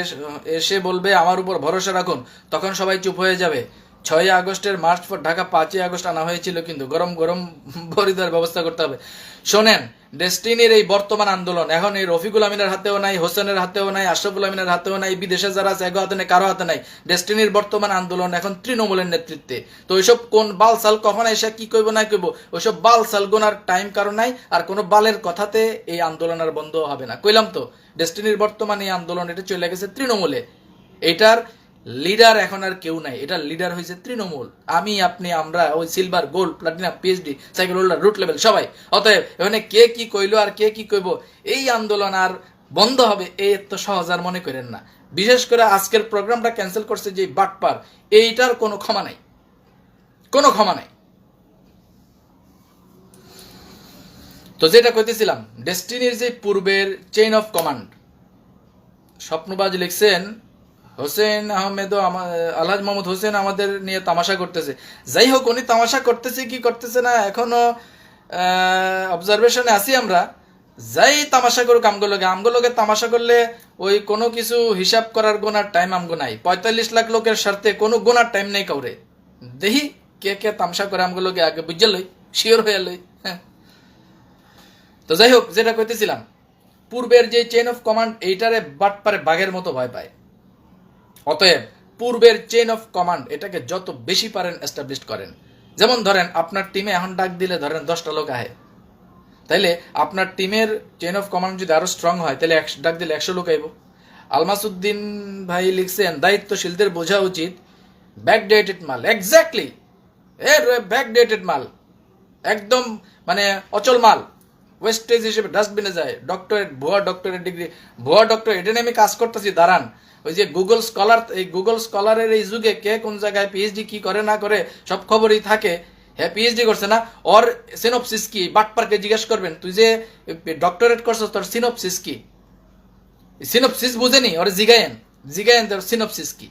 এসে বলবে আমার উপর ভরসা রাখুন, তখন সবাই চুপ হয়ে যাবে। 6 আগস্টের মার্চ ফর ঢাকা 5 আগস্ট আনা হয়েছিল, কিন্তু গরম গরম বড়ি দেওয়ার ব্যবস্থা করতে হবে। শোনেন, ডেস্টিনির এই বর্তমান আন্দোলন এখন এই রফিকুল আমিনের হাতেও নাই, হোসেনের হাতেও নাই, আশরাফুল আমিনের হাতেও নাই, বিদেশে যারা আছে এগো হাতে নেই, কারো হাতে নাই। ডেস্টিনির বর্তমান আন্দোলন এখন তৃণমূলের নেতৃত্বে। তো ওইসব কোন বালসাল কখন এসে কি কইব না কইব, ওইসব বালসাল গোনার টাইম কারো নাই। আর কোনো বালের কথাতে এই আন্দোলন আর বন্ধ হবে না। কইলাম তো, ডেস্টিনির বর্তমান এই আন্দোলন এটা চলে গেছে তৃণমূলে। এটার লিডার এখন আর কেউ নাই, এটার লিডার হয়েছে তৃণমূল। আমি, আপনি, আমরা, ওই silver, gold, platinum, PhD, cycle holder, root level সবাই। অতএব এখানে কে কি কইলো আর কে কি কইব, এই আন্দোলন আর বন্ধ হবে এই এত সহজ আর মনে করেন না। বিশেষ করে আজকের প্রোগ্রামটা ক্যান্সেল করছে যে বাটপার, এইটার কোনো ক্ষমা নাই, কোনো ক্ষমা নাই। তো যেটা কইতেছিলাম, ডেস্টিনির যে পূর্বের চেইন অফ কমান্ড, স্বপ্নবাজ লিখছেন হোসেন আহমেদ ও আলহাজ মোহাম্মদ হোসেন আমাদের নিয়ে তামাশা করতেছে। যাই হোক, উনি তামাশা করতেছে কি করতেছে না এখনো অবজারভেশনে আছি আমরা। যাই তামাশা করুক আমগুলোকে তামাশা করলে ওই কোনো কিছু হিসাব করার গোনার টাইম আমগো নাই। 45 লাখ লোকের স্বার্থে কোনো গোনার টাইম নেই কাউরে। দেখি কে কে তামাশা করে আমগুলোকে আগে বুঝে লই, শিওর হয়ে লই। হ্যাঁ, তো যাই হোক, যেটা কইতেছিলাম, পূর্বের যে চেইন অফ কমান্ড এইটারে বাটপারে বাঘের মতো ভয় পায়। অতএব পূর্বের চেইন অফ কমান্ড এটাকে যত বেশি পারেন এস্টাবলিশ করেন। যেমন ধরেন আপনার টিমে এখন ডাক দিলে ধরেন 10টা লোক আহে, তাইলে আপনার টিমের চেইন অফ কমান্ড যদি আরো স্ট্রং হয় তাহলে ডাক দিলে 100 লোক আইব। আলমাসউদ্দিন ভাই লিখছেন দায়িত্বশীলদের বোঝা উচিত ব্যাকডেটেড মাল। এক্স্যাক্টলি, ব্যাকডেটেড মাল, একদম মানে অচল মাল, ওয়েস্টেজ হিসেবে ডাস্টবিনে যায়। ডক্টরেট, ভুয়া ডক্টরেট ডিগ্রি, ভুয়া ডক্টরেট, এটা নিয়ে আমি কাজ করতেছি। দাঁড়ান, ওই যে গুগল স্কলার, এই গুগল স্কলারের এই যুগে কে কোন জায়গায় পিএইচডি কি করে না করে সব খবরই থাকে। হ্যাঁ, পিএইচডি করছে না, ওর সিনোপসিস কি বাটপারকে জিজ্ঞেস করবেন, তুই যে ডক্টরেট করছিস তোর সিনোপসিস কি? সিনোপসিস বুঝেনি, ওর জিগায়েন তোর সিনোপসিস কি।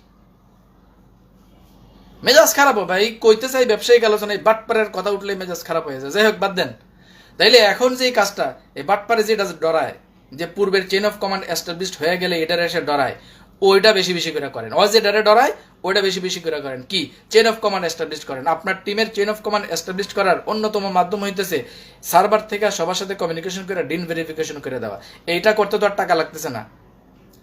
মেজাজ খারাপ হবে ভাই, কইতে চাই ব্যবসায়িক আলোচনা, এই বাটপারের কথা উঠলে মেজাজ খারাপ হয়ে যায়। যাই হোক, বাদ দেন। তাইলে এখন যে কাজটা, এই বাটপারে যেটা ডরায়, যে পূর্বের চেইন অফ কমান্ড এস্টাবলিশড হয়ে গেলে এটার এসে ডরায়, ওইটা বেশি বেশি করে করেন। ও যে ডারে ডরায় ওইটা বেশি বেশি করে করেন। কি চেইন অফ কমান্ড এস্টাবলিশ করেন। আপনার টিমের চেইন অফ কমান্ড এস্টাবলিশ করার অন্যতম মাধ্যম হইতেছে সার্ভার থেকে সবার সাথে কমিউনিকেশন করে ডিন ভেরিফিকেশন করে দেওয়া। এইটা করতে তো আর টাকা লাগতেছে না।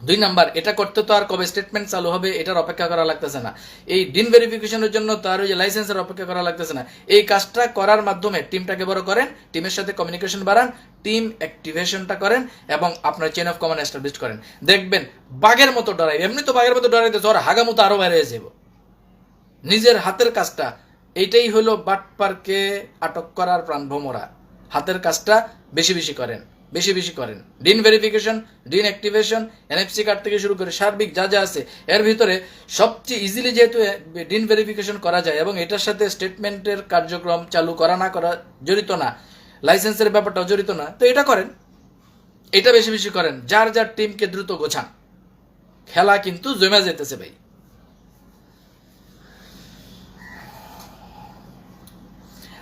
2 নাম্বার, এটা করতে তো আর কবে স্টেটমেন্ট চালু হবে এটার অপেক্ষা করা লাগতেছে না। এই ডিন ভেরিফিকেশনের জন্য তো আর ওই যে লাইসেন্সের অপেক্ষা করা লাগতেছে না। এই কাজটা করার মাধ্যমে টিমটাকে বড় করেন, টিমের সাথে কমিউনিকেশন বাড়ান, টিম অ্যাক্টিভেশনটা করেন এবং আপনার চেইন অফ কমান্ড এস্টাবলিশ করেন। দেখবেন বাঘের মতো ডরাই, এমনি তো বাঘের মতো ডরাইতে ওর হাগামতো আরো বাইরে যাব। নিজের হাতের কাজটা, এইটাই হলো বাটপারকে আটক করার প্রাণভোমরা। হাতের কাজটা বেশি বেশি করেন, বেশি বেশি করেন। Dean verification, dean activation, NFC card থেকে শুরু করে সার্বিক যা যা আছে, এর ভিতরে সবচেয়ে ইজিলি যেহেতু ডিন ভেরিফিকেশন করা যায় এবং এটার সাথে স্টেটমেন্টের কার্যক্রম চালু করা না করা জড়িত না, লাইসেন্সের ব্যাপারটাও জড়িত না, তো এটা করেন, এটা বেশি বেশি করেন। যার যার টিমকে দ্রুত গোছান, খেলা কিন্তু জমে যেতেছে ভাই।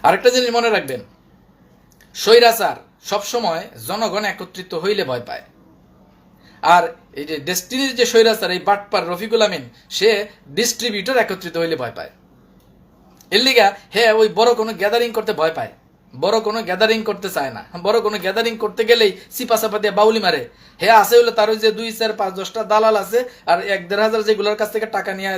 আরেকটা জিনিস মনে রাখবেন, স্বৈরাচার সবসময় জনগণ একত্রিত হইলে ভয় পায়। আর এই যে ডেস্টিনির যে স্বৈরাচার এই বাটপার রফিকুল আমিন, সে ডিস্ট্রিবিউটর একত্রিত হইলে ভয় পায়। এর লিগা হ্যাঁ, ওই বড় কোনো গ্যাদারিং করতে ভয় পায়, বড় কোনো গ্যাদারিং করতে চায় না। বড় কোনো গ্যাদারিং করতে গেলেই সিপাসাপা দিয়ে বাউলি মারে। হে আছে হইলো তার ওই যে 2, 4, 5, 10টা দালাল আছে, আর 1-1.5 হাজার যেগুলোর কাছ থেকে টাকা নিয়ে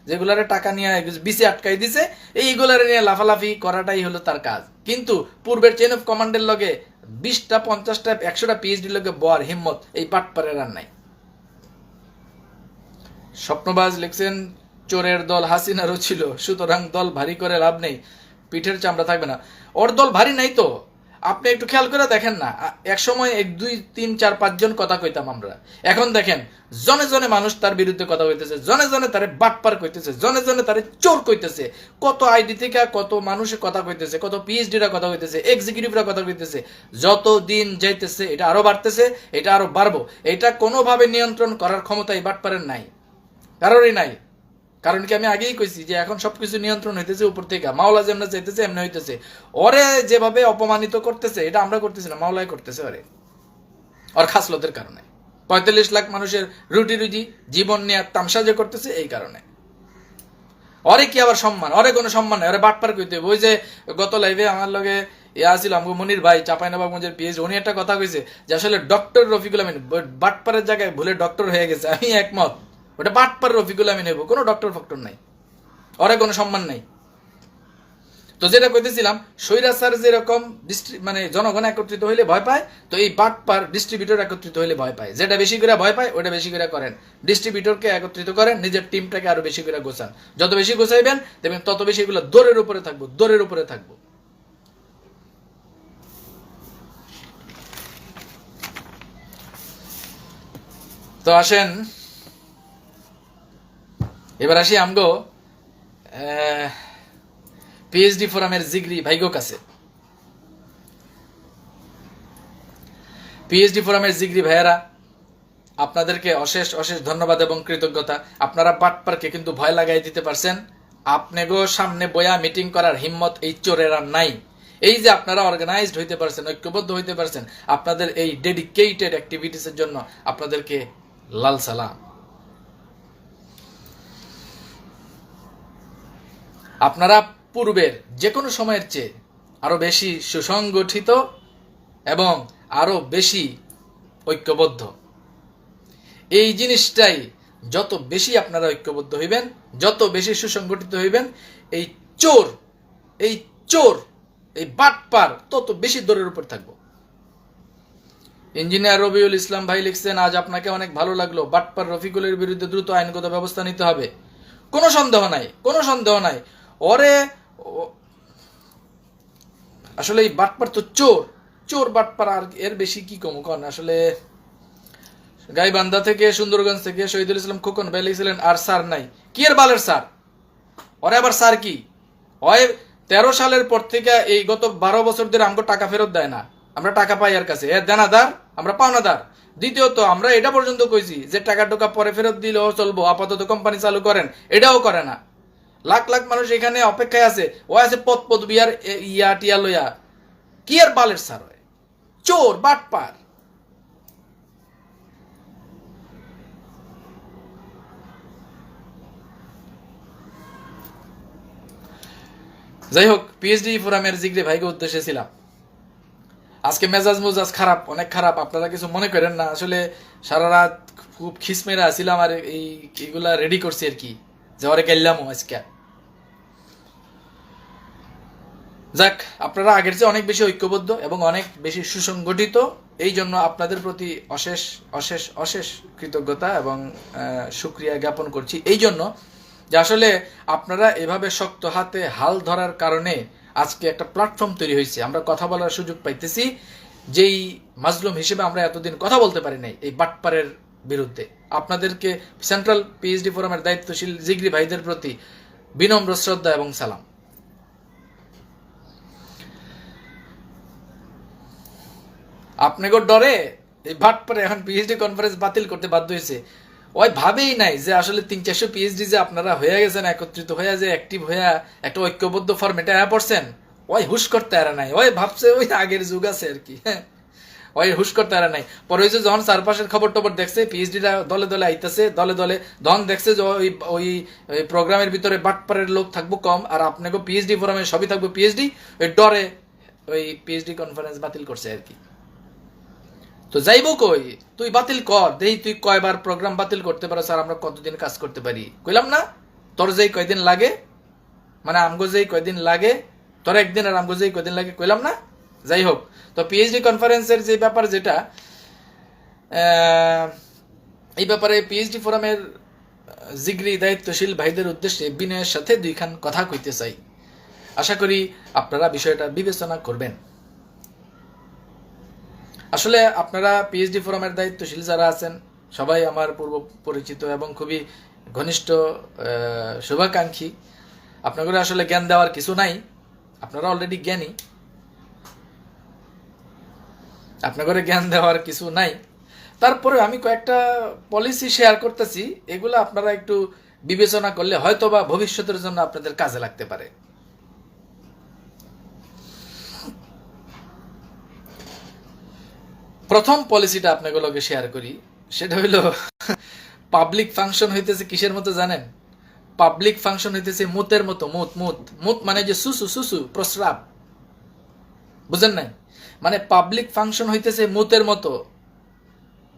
যেগুলারে টাকা নিয়ে বিসি আটকাই দিছে, এইগুলারে নিয়ে লাফালাফি করাটাই হলো তার কাজ। কিন্তু পূর্বের চেইন অফ কমান্ডের লগে 20টা 50টা 100টা পিএইচডি লগে বর হিম্মত এই বাটপারের আর নাই। স্বপ্নবাজ লিখছেন চোরের দল হাসিনারও ছিল, সুতরাং দল ভারী করে লাভ নেই, পিঠের চামড়া থাকবে না। ওর দল ভারী নাই তো, আপনি একটু খেয়াল করে দেখেন না। এক সময় 1, 2, 3, 4, 5 জন কথা কইতাম আমরা, এখন দেখেন জনে জনে মানুষ তার বিরুদ্ধে কথা কইতেছে, জনে জনে তারে বাটপার কইতেছে, জনে জনে তারে চোর কইতেছে। কত আইডি থেকে কত মানুষে কথা কইতেছে, কত পিএইচডিরা কথা কইতেছে, এক্সিকিউটিভরা কথা কইতেছে। যত দিন যাইতেছে এটা আরো বাড়তেছে, এটা আরো বাড়বো। এটা কোনোভাবে নিয়ন্ত্রণ করার ক্ষমতা এই বাটপারের নাই, কারোরই নাই। কারণ কি আমি আগেই কইছি যে এখন সবকিছু নিয়ন্ত্রণ হইতেছে উপর থেকে। মাওলা যেমন চাইতেছে এমনি হইতেছে। ওরে যেভাবে অপমানিত করতেছে এটা আমরা করতেছি না, মাওলাই করতেছে ওরে, ওর খাসলতের কারণে। 45 লাখ মানুষের রুটি রুজি জীবন নিয়ে তামসা যে করতেছে এই কারণে। অরে কি আবার সম্মান, অরে কোনো সম্মান নাই, ওরে বাটপার কইতে হইব। ওই যে গত লাইভে আমার লগে আছিল আমগো মনির ভাই চাঁপাইনবাবগঞ্জের পিএইচডি, উনি একটা কথা কইছে যে আসলে ডক্টর রফিকুল আমিন বাটপারের জায়গায় ভুলে ডক্টর হয়ে গেছে। আমি একমত, ওটা বাটপার রফিকুল আমিন হইব, কোনো ডক্টর ফক্টর নাই, ওরে কোনো সম্মান নাই। তো যেটা কইতেছিলাম, স্বৈরাচার যেরকম মানে জনগণ একত্রিত হইলে ভয় পায়, তো এই বাটপার ডিস্ট্রিবিউটর একত্রিত হইলে ভয় পায়। যেটা বেশি করে ভয় পায় ওটা বেশি করে করেন, ডিস্ট্রিবিউটরকে একত্রিত করেন, নিজের টিমটাকে আরো বেশি করে গোছান। যত বেশি গোছাইবেন দেখবেন তত বেশি এগুলো দৌড়ের উপরে থাকবো, দৌড়ের উপরে থাকবো। তো আসেন এবার আসি আমগো পিএইচডি ফোরামের জিগরি ভাইগো কাছে। পিএইচডি ফোরামের জিগরি ভাইয়েরা, আপনাদেরকে অশেষ অশেষ ধন্যবাদ এবং কৃতজ্ঞতা। আপনারা বাটপারকে কিন্তু ভয় লাগাই দিতে পারছেন। আপনাগো সামনে বয়া মিটিং করার হিম্মত এই চোরের আর নাই। এই যে আপনারা অর্গানাইজড হইতে পারছেন, ঐক্যবদ্ধ হইতে পারছেন, আপনাদের এই ডেডিকেটেড অ্যাক্টিভিটিসের জন্য আপনাদেরকে লাল সালাম। আপনারা পূর্বের যে কোনো সময়ের চেয়ে আরো বেশি সুসংগঠিত এবং আরো বেশি ঐক্যবদ্ধ। এই জিনিসটাই যত বেশি আপনারা ঐক্যবদ্ধ হইবেন, যত বেশি সুসংগঠিত হইবেন, এই চোর এই বাটপার তত বেশি দৌড়ের উপর থাকবো। ইঞ্জিনিয়ার রবিউল ইসলাম ভাই লিখছেন, আজ আপনাকে অনেক ভালো লাগলো, বাটপার রফিকুলের বিরুদ্ধে দ্রুত আইনগত ব্যবস্থা নিতে হবে। কোনো সন্দেহ নাই, কোনো সন্দেহ নাই। ওরে আসলে এই বাটপার তো চোর বাটপার, আর এর বেশি কি কম কন। আসলে গাইবান্ধা থেকে, সুন্দরগঞ্জ থেকে শহীদুল ইসলাম খোকন ভাই লিখছিলেন, আর স্যার নাই। কি এর বালের স্যার? ওরে আবার স্যার কি হয়? 13 সালের পর থেকে এই গত 12 বছর ধরে আমাকে টাকা ফেরত দেয় না, আমরা টাকা পাই এর কাছে, এর দেনাদার, আমরা পাওনাদার। দ্বিতীয়ত আমরা এটা পর্যন্ত কইছি যে টাকা টোকা পরে ফেরত দিলেও চলবো, আপাতত কোম্পানি চালু করেন, এটাও করে না। লাখ লাখ মানুষ এখানে অপেক্ষায় আছে, ও আছে পদ বিয়ার ইয়া টিয়া লইয়া। কি আর বালের স্যার হয়? চোর বাটপার। যাই হোক, পিএইচডি ফোরামের জিগরে ভাইকে উদ্দেশ্যে ছিলাম। আজকে মেজাজ মুজাজ খারাপ, অনেক খারাপ, আপনারা কিছু মনে করেন না। আসলে সারা রাত খুব খিসমেরা ছিলাম আর এইগুলা রেডি করছি আর কি, যে ওরে গেলামও আজকে। যাক, আপনারা আগের চেয়ে অনেক বেশি ঐক্যবদ্ধ এবং অনেক বেশি সুসংগঠিত, এই জন্য আপনাদের প্রতি অশেষ অশেষ অশেষ কৃতজ্ঞতা এবং শুকরিয়া জ্ঞাপন করছি। এই জন্য যে আসলে আপনারা এভাবে শক্ত হাতে হাল ধরার কারণে আজকে একটা প্ল্যাটফর্ম তৈরি হয়েছে, আমরা কথা বলার সুযোগ পাইতেছি। যেই মাজলুম হিসেবে আমরা এতদিন কথা বলতে পারি নাই এই বাটপারের বিরুদ্ধে। আপনাদেরকে সেন্ট্রাল পিএইচডি ফোরামের দায়িত্বশীল জিগরি ভাইদের প্রতি বিনম্র শ্রদ্ধা এবং সালাম। আপনাকে ডরে এই বাটপারে এখন পিএইচডি কনফারেন্স বাতিল করতে বাধ্য হয়েছে। ওই ভাবেই নাই যে আসলে 300-400 পিএইচডি যে আপনারা হয়ে গেছেন, একত্রিত হয়ে যে অ্যাক্টিভ হয়ে একটা ঐক্যবদ্ধ ফরম্যাটে পড়ছেন, ওই হুশ করতে আর নাই। ওই ভাবছে ওই আগের যুগ আছে আর কি, ওই হুশ করতে আর নাই। পরে হয়েছে যখন চারপাশের খবর টবর দেখছে, পিএইচডিটা দলে দলে আইতেছে, দলে দলে ধন দেখছে যে ওই প্রোগ্রামের ভিতরে বাটপারের লোক থাকবো কম, আর আপনাকে পিএইচডি ফোরামে সবই থাকবো পিএইচডি, ওই ডরে ওই পিএইচডি কনফারেন্স বাতিল করছে আর কি। তো যাইবো কই, তুই বাতিল কর দেই, তুই কয়বার প্রোগ্রাম বাতিল করতে পারো স্যার, আমরা কতদিন কাজ করতে পারি কইলাম না? তোর যেই কয়দিন লাগে, মানে আমগো যেই কয়দিন লাগে, তোর একদিন আর আমগো যেই কয়দিন লাগে কইলাম না? যাই হোক, তো পিএইচডি কনফারেন্সের যে ব্যাপার, যেটা এই ব্যাপারে পিএইচডি ফোরামের জিগরি দায়িত্বশীল ভাইদের উদ্দেশ্যে বিনয়ের সাথে দুইখান কথা কইতে চাই। আশা করি আপনারা বিষয়টা বিবেচনা করবেন। আসলে আপনারা পিএইচডি ফোরামের দায়িত্বশীল যারা আছেন সবাই আমার পূর্ব পরিচিত এবং খুবই ঘনিষ্ঠ শুভাকাঙ্ক্ষী। আপনাদের আসলে জ্ঞান দেওয়ার কিছু নাই, আপনারা অলরেডি জ্ঞানী, আপনাদের জ্ঞান দেওয়ার কিছু নাই। তারপরে আমি কয়েকটা পলিসি শেয়ার করতেছি, এগুলো আপনারা একটু বিবেচনা করলে হয়তোবা ভবিষ্যতের জন্য আপনাদের কাজে লাগতে পারে। প্রথম পলিসিটা আপনাগুলোকে শেয়ার করি, সেটা হইল পাবলিক ফাংশন হইতেছে কিসের মতো জানেন? পাবলিক ফাংশন হইতেছে মুতের মতো, মুত মুত মুত মানে যে সুসু সুসু প্রস্রাব, বুঝেন নাই? মানে পাবলিক ফাংশন হইতেছে মুতের মতো।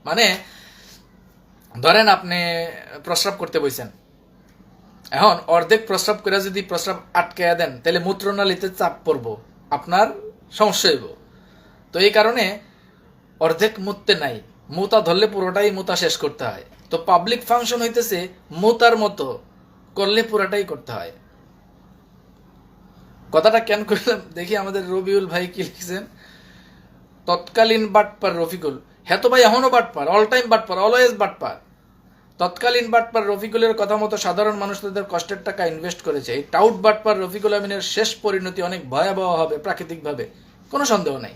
মানে ধরেন আপনি প্রস্রাব করতে বইছেন, এখন অর্ধেক প্রস্রাব করে যদি প্রস্রাব আটকাইয়া দেন তাহলে মূত্রনালীতে চাপ পড়বো, আপনার সমস্যা হইব। তো এই কারণে অর্ধেক মুততে নাই, মুতা ধরলে পুরোটাই মুতা শেষ করতে হয়। তো পাবলিক ফাংশন হইতেছে মুতার মতো, করলে পুরোটাই করতে হয়। কথাটা কেন করলাম দেখি, আমাদের রবিউল ভাই কি লিখছেন, তৎকালীন বাটপার রফিকুল। হ্যাঁ তো ভাই এখনো বাটপার, অল টাইম বাটপার, অলওয়েজ বাটপার। তৎকালীন বাটপার রফিকুলের কথা মতো সাধারণ মানুষ তাদের কষ্টের টাকা ইনভেস্ট করেছে। এই টাউট বাটপার রফিকুল আমিনের শেষ পরিণতি অনেক ভয়াবহ হবে প্রাকৃতিকভাবে, কোনো সন্দেহ নাই।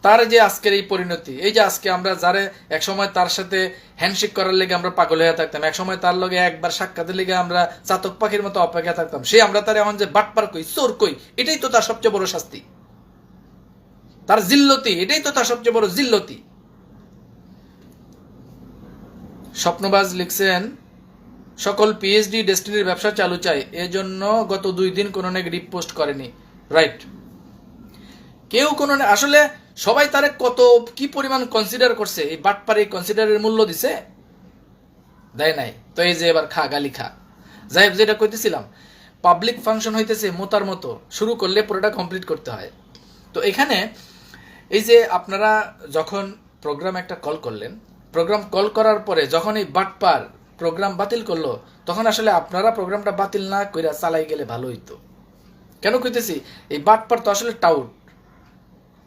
তার যে আজকের এই পরিণতি, এই যে আজকে আমরা যারে একসময় তার সাথে হ্যান্ডশেক করার লেগে আমরা পাগল হয়ে থাকতাম, একসময় তার লগে একবার সাক্ষাতের লেগে আমরা চাতক পাখির মতো অপেক্ষা থাকতাম, সে আমরা তার এখন যে বাটপার কই, চোর কই, এটাই তো তার সবচেয়ে বড় শাস্তি, তার জিল্লতি, এটাই তো তার সবচেয়ে বড় জিল্লতি। স্বপ্নবাজ লিখছেন, সকল পিএইচডি ডেস্টিনির ব্যবসা চালু চাই, এজন্য গত 2 দিন কোনো নেগেটিভ পোস্ট করেনি। রাইট, কেউ কোনো, আসলে সবাই তারে কত কি পরিমাণ কনসিডার করছে, এই বাটপারে কনসিডারের মূল্য দিছে? দেয় নাই। তো এই যে এবার খা, গালি খা। যাই হোক, যেটা কইতেছিলাম, পাবলিক ফাংশন হইতেছে মোতার মতো, শুরু করলে পুরোটা কমপ্লিট করতে হয়। তো এখানে এই যে আপনারা যখন প্রোগ্রাম একটা কল করলেন, প্রোগ্রাম কল করার পরে যখন এই বাটপার প্রোগ্রাম বাতিল করলো, তখন আসলে আপনারা প্রোগ্রামটা বাতিল না কইরা চালাই গেলে ভালো হইতো। কেন কইতেছি, এই বাটপার তো আসলে টাউট।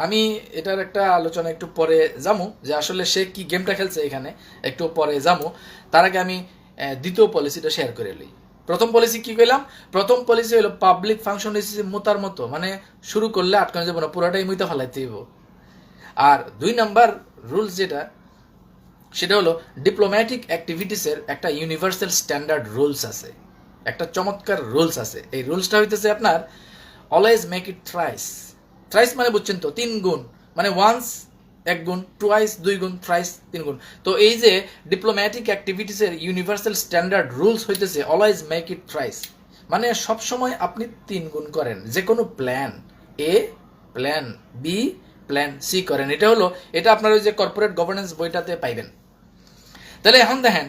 আমি এটার একটা আলোচনা একটু পরে যামু, যে আসলে সে কি গেমটা খেলছে এখানে, একটু পরে যামু। তার আগে আমি দ্বিতীয় পলিসিটা শেয়ার করে লই। প্রথম পলিসি কি কইলাম? প্রথম পলিসি হলো পাবলিক ফাংশন হচ্ছে মুতার মতো, মানে শুরু করলে আটকানো যাবে না, পুরোটাই মুইতে ফেলাইতে হইব। আর 2 নাম্বার রুলস যেটা, সেটা হলো ডিপ্লোম্যাটিক অ্যাক্টিভিটিসের একটা ইউনিভার্সাল স্ট্যান্ডার্ড রুলস আছে, একটা চমৎকার রুলস আছে। এই রুলসটা হইতেছে আপনার always make it thrice. Thrice মানে বুঝছেন তো, 3 গুণ, মানে ওয়ান্স 1 গুণ, টুয়াইস 2 গুণ, থ্রাইস 3 গুণ। তো এই যে ডিপ্লোম্যাটিক অ্যাক্টিভিটিসের ইউনিভার্সাল স্ট্যান্ডার্ড রুলস হইতেছে অলওয়েজ মেক ইট থ্রাইস, মানে সবসময় আপনি 3 গুণ করেন। যে কোনো plan A, plan B, plan C করেন। এটা হলো, এটা আপনার ওই যে কর্পোরেট গভর্নেন্স বইটাতে পাইবেন। তাহলে এখন দেখেন,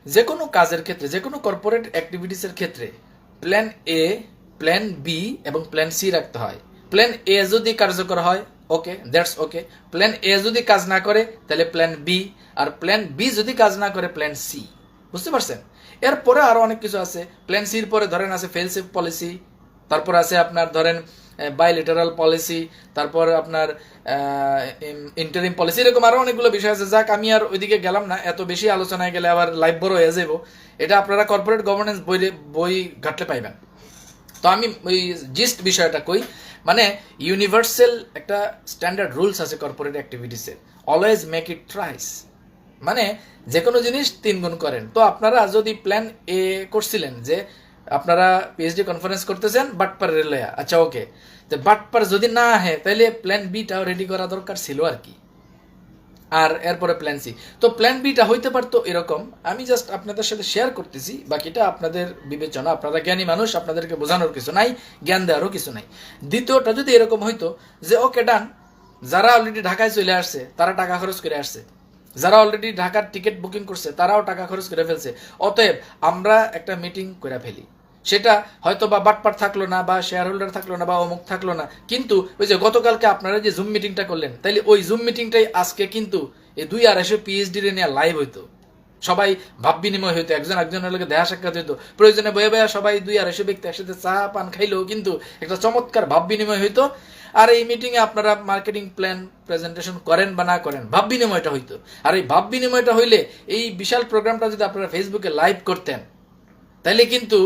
যে কোনো কাজের ক্ষেত্রে, যে কোনো কর্পোরেট অ্যাক্টিভিটিসের ক্ষেত্রে প্ল্যান এ, প্ল্যান বি এবং প্ল্যান সি রাখতে হয়। প্ল্যান এ যদি কার্যকর হয়, ওকে, দ্যাটস ওকে। প্ল্যান এ যদি কাজ না করে তাহলে প্ল্যান বি, আর প্ল্যান বি যদি কাজ না করে প্ল্যান সি। বুঝতে পারছেন? এরপরে আরো অনেক কিছু আছে। প্ল্যান সির পরে ধরেন আছে ফেল সেফ পলিসি, তারপর আছে আপনার ধরেন বাইলেটারাল পলিসি, তারপর আপনার ইন্টারিম পলিসি, এরকম আরো অনেকগুলো বিষয় আছে। যাক, আমি আর ওইদিকে গেলাম না, এত বেশি আলোচনায় গেলে আবার লাইভ বড় হয়ে যাব। এটা আপনারা কর্পোরেট গভর্নেন্স বই ঘাটলে পাইবেন। তো আমি ওই জিস্ট বিষয়টা কই, মানে ইউনিভার্সাল একটা স্ট্যান্ডার্ড রুলস আছে কর্পোরেট অ্যাক্টিভিটিসের, অলওয়েজ মেক ইট থ্রাইস, মানে যে কোনো জিনিস 3 গুণ করেন। তো আপনারা যদি প্ল্যান এ করছিলেন যে আপনারা পিএইচডি কনফারেন্স করতেছেন বাটপার রেলয়া, আচ্ছা ওকে, তো বাটপার যদি না আহে তাহলে প্ল্যান বিটাও রেডি করা দরকার ছিল আর কি, আর এরপরে প্ল্যান সি। তো প্ল্যান বিটা হইতে পারতো এরকম, আমি জাস্ট আপনাদের সাথে শেয়ার করতেছি, বাকিটা আপনাদের বিবেচনা। আপনারা জ্ঞানী মানুষ, আপনাদেরকে বোঝানোর কিছু নাই, জ্ঞান দেওয়ারও কিছু নাই। দ্বিতীয়টা যদি এরকম হইতো যে ওকে ডান, যারা অলরেডি ঢাকায় চলে আসছে তারা টাকা খরচ করে আসছে, যারা অলরেডি ঢাকার টিকিট বুকিং করছে তারাও টাকা খরচ করে ফেলছে, অতএব আমরা একটা মিটিং করে ফেলি। সেটা হয়তো বা বাটপার থাকলো না, বা শেয়ার হোল্ডার থাকলো না, বা অমুক থাকলো না, কিন্তু ওই যে গতকালকে আপনারা যে জুম মিটিংটা করলেন, তাইলে ওই জুম মিটিংটাই আজকে কিন্তু এই 2-250 পিএইচডি রে নিয়ে লাইভ হইতো, সবাই ভাব বিনিময় হইতো, একজন একজনের লোকে দেখা সাক্ষাৎ হইতো, প্রয়োজনে বয়ে বয়ে সবাই 2-250 ব্যক্তি একসাথে চা পান খাইলেও কিন্তু একটা চমৎকার ভাব বিনিময় হইতো। আর এই মিটিং এ আপনারা মার্কেটিং প্ল্যান প্রেজেন্টেশন করেন বা না করেন, ভাব বিনিময়টা হইতো। আর এই ভাব বিনিময়টা হইলে এই বিশাল প্রোগ্রামটা যদি আপনারা ফেসবুকে লাইভ করতেন, তাইলে কিন্তু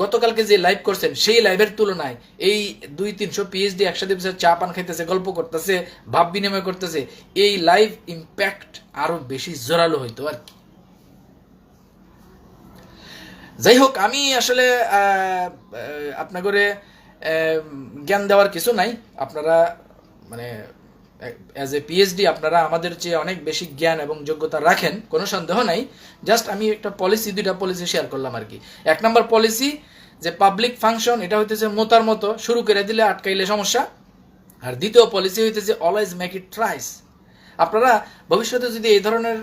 গতকালকে যে লাইভ করছেন সেই লাইভের তুলনায় এই 200-300 পিএইচডি একসাথে চা পান খাইতেছে, গল্প করতেছে, ভাব বিনিময় করতেছে, এই লাইভ ইম্প্যাক্ট আরো বেশি জোরালো হইতো আর কি। যাই হোক, আমি আসলে আপনাদের জ্ঞান দেওয়ার কিছু নাই, আপনারা মানে অ্যাজ এ পিএইচডি আপনারা আমাদের চেয়ে অনেক বেশি জ্ঞান এবং যোগ্যতা রাখেন, কোনো সন্দেহ নাই। জাস্ট আমি একটা দুইটা পলিসি শেয়ার করলাম আর কি। 1 নম্বর পলিসি যে পাবলিক ফাংশন এটা হইতেছে মোতার মতো, শুরু করে দিলে আটকাইলে সমস্যা। আর দ্বিতীয় পলিসি হইতেছে অলওয়েজ মেক ইট ট্রাইস। আপনারা ভবিষ্যতে যদি এই ধরনের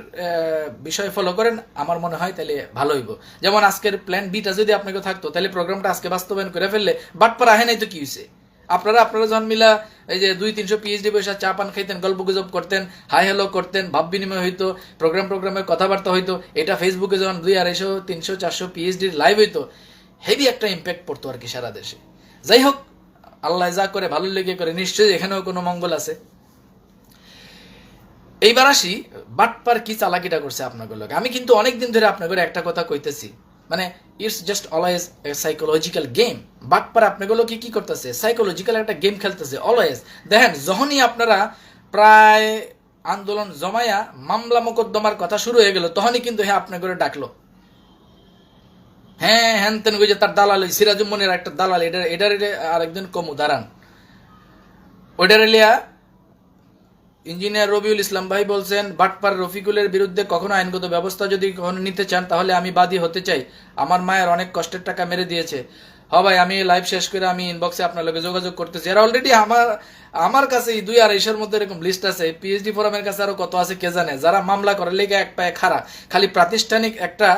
বিষয় ফলো করেন আমার মনে হয় তাহলে ভালো হইব। যেমন আজকের প্ল্যান বিটা যদি আপনাকে থাকতো তাহলে প্রোগ্রামটা আজকে বাস্তবায়ন করে ফেললে বাটপার আহে নাই তো কি হয়েছে। আপনারা যখন মিলা এই যে 200-300 পিএইচডি পয়সা চা পান খাইতেন, গল্প গুজব করতেন, হাই হ্যালো করতেন, ভাব বিনিময় হইতো, প্রোগ্রামের কথাবার্তা হইতো। এটা ফেসবুকে যখন 200-250-300-400 পিএইচডির লাইভ হইতো, হেভি একটা ইম্প্যাক্ট পড়তো আর কি সারা দেশে। যাই হোক, আল্লাহ যা করে ভালো লেগে করে, নিশ্চয়ই এখানেও কোনো মঙ্গল আছে। এইবার আসি বাটপার কি চালাকিটা করছে আপনাদের লোক। আমি কিন্তু অনেকদিন ধরে আপনাদের একটা কথা কইতেছি, মানে it's just always a psychological game. বাটপার আপনাগুলো কি করতেছে, সাইকোলজিক্যাল একটা গেম খেলতেছে অলওয়েজ। দেখেন যখনই আপনারা প্রায় আন্দোলন জমায়া মামলা মোকদ্দমার কথা শুরু হয়ে গেল, তখনই কিন্তু হ্যাঁ আপনাদের ডাকলো, হ্যাঁ হ্যান তেন যে তার দালাল সিরাজুম্মনের একটা দালাল, এটার আরেকদিন কমু দাঁড়ান, ওইটার লিয়া ইঞ্জিনিয়ার রবিউল ইসলাম ভাই বলছেন বাটপার রফিকুলের বিরুদ্ধে কখনো আইনগত ব্যবস্থা যদি কখনো নিতে চান তাহলে আমি বাদী হতে চাই। আমার মায়ের অনেক কষ্টের টাকা মেরে দিয়েছে। ভাই আমি লাইভ শেষ করে আমি ইনবক্সে আপনার লগে যোগাযোগ করতেছি। এরা অলরেডি আমার কাছে 2-250-এর মধ্যে এরকম লিস্ট আছে। পিএইচডি ফোরামের কাছে আরো কত আছে কে জানে, যারা মামলা করে লেগে এক পায়ে খাড়া। খালি প্রাতিষ্ঠানিক একটা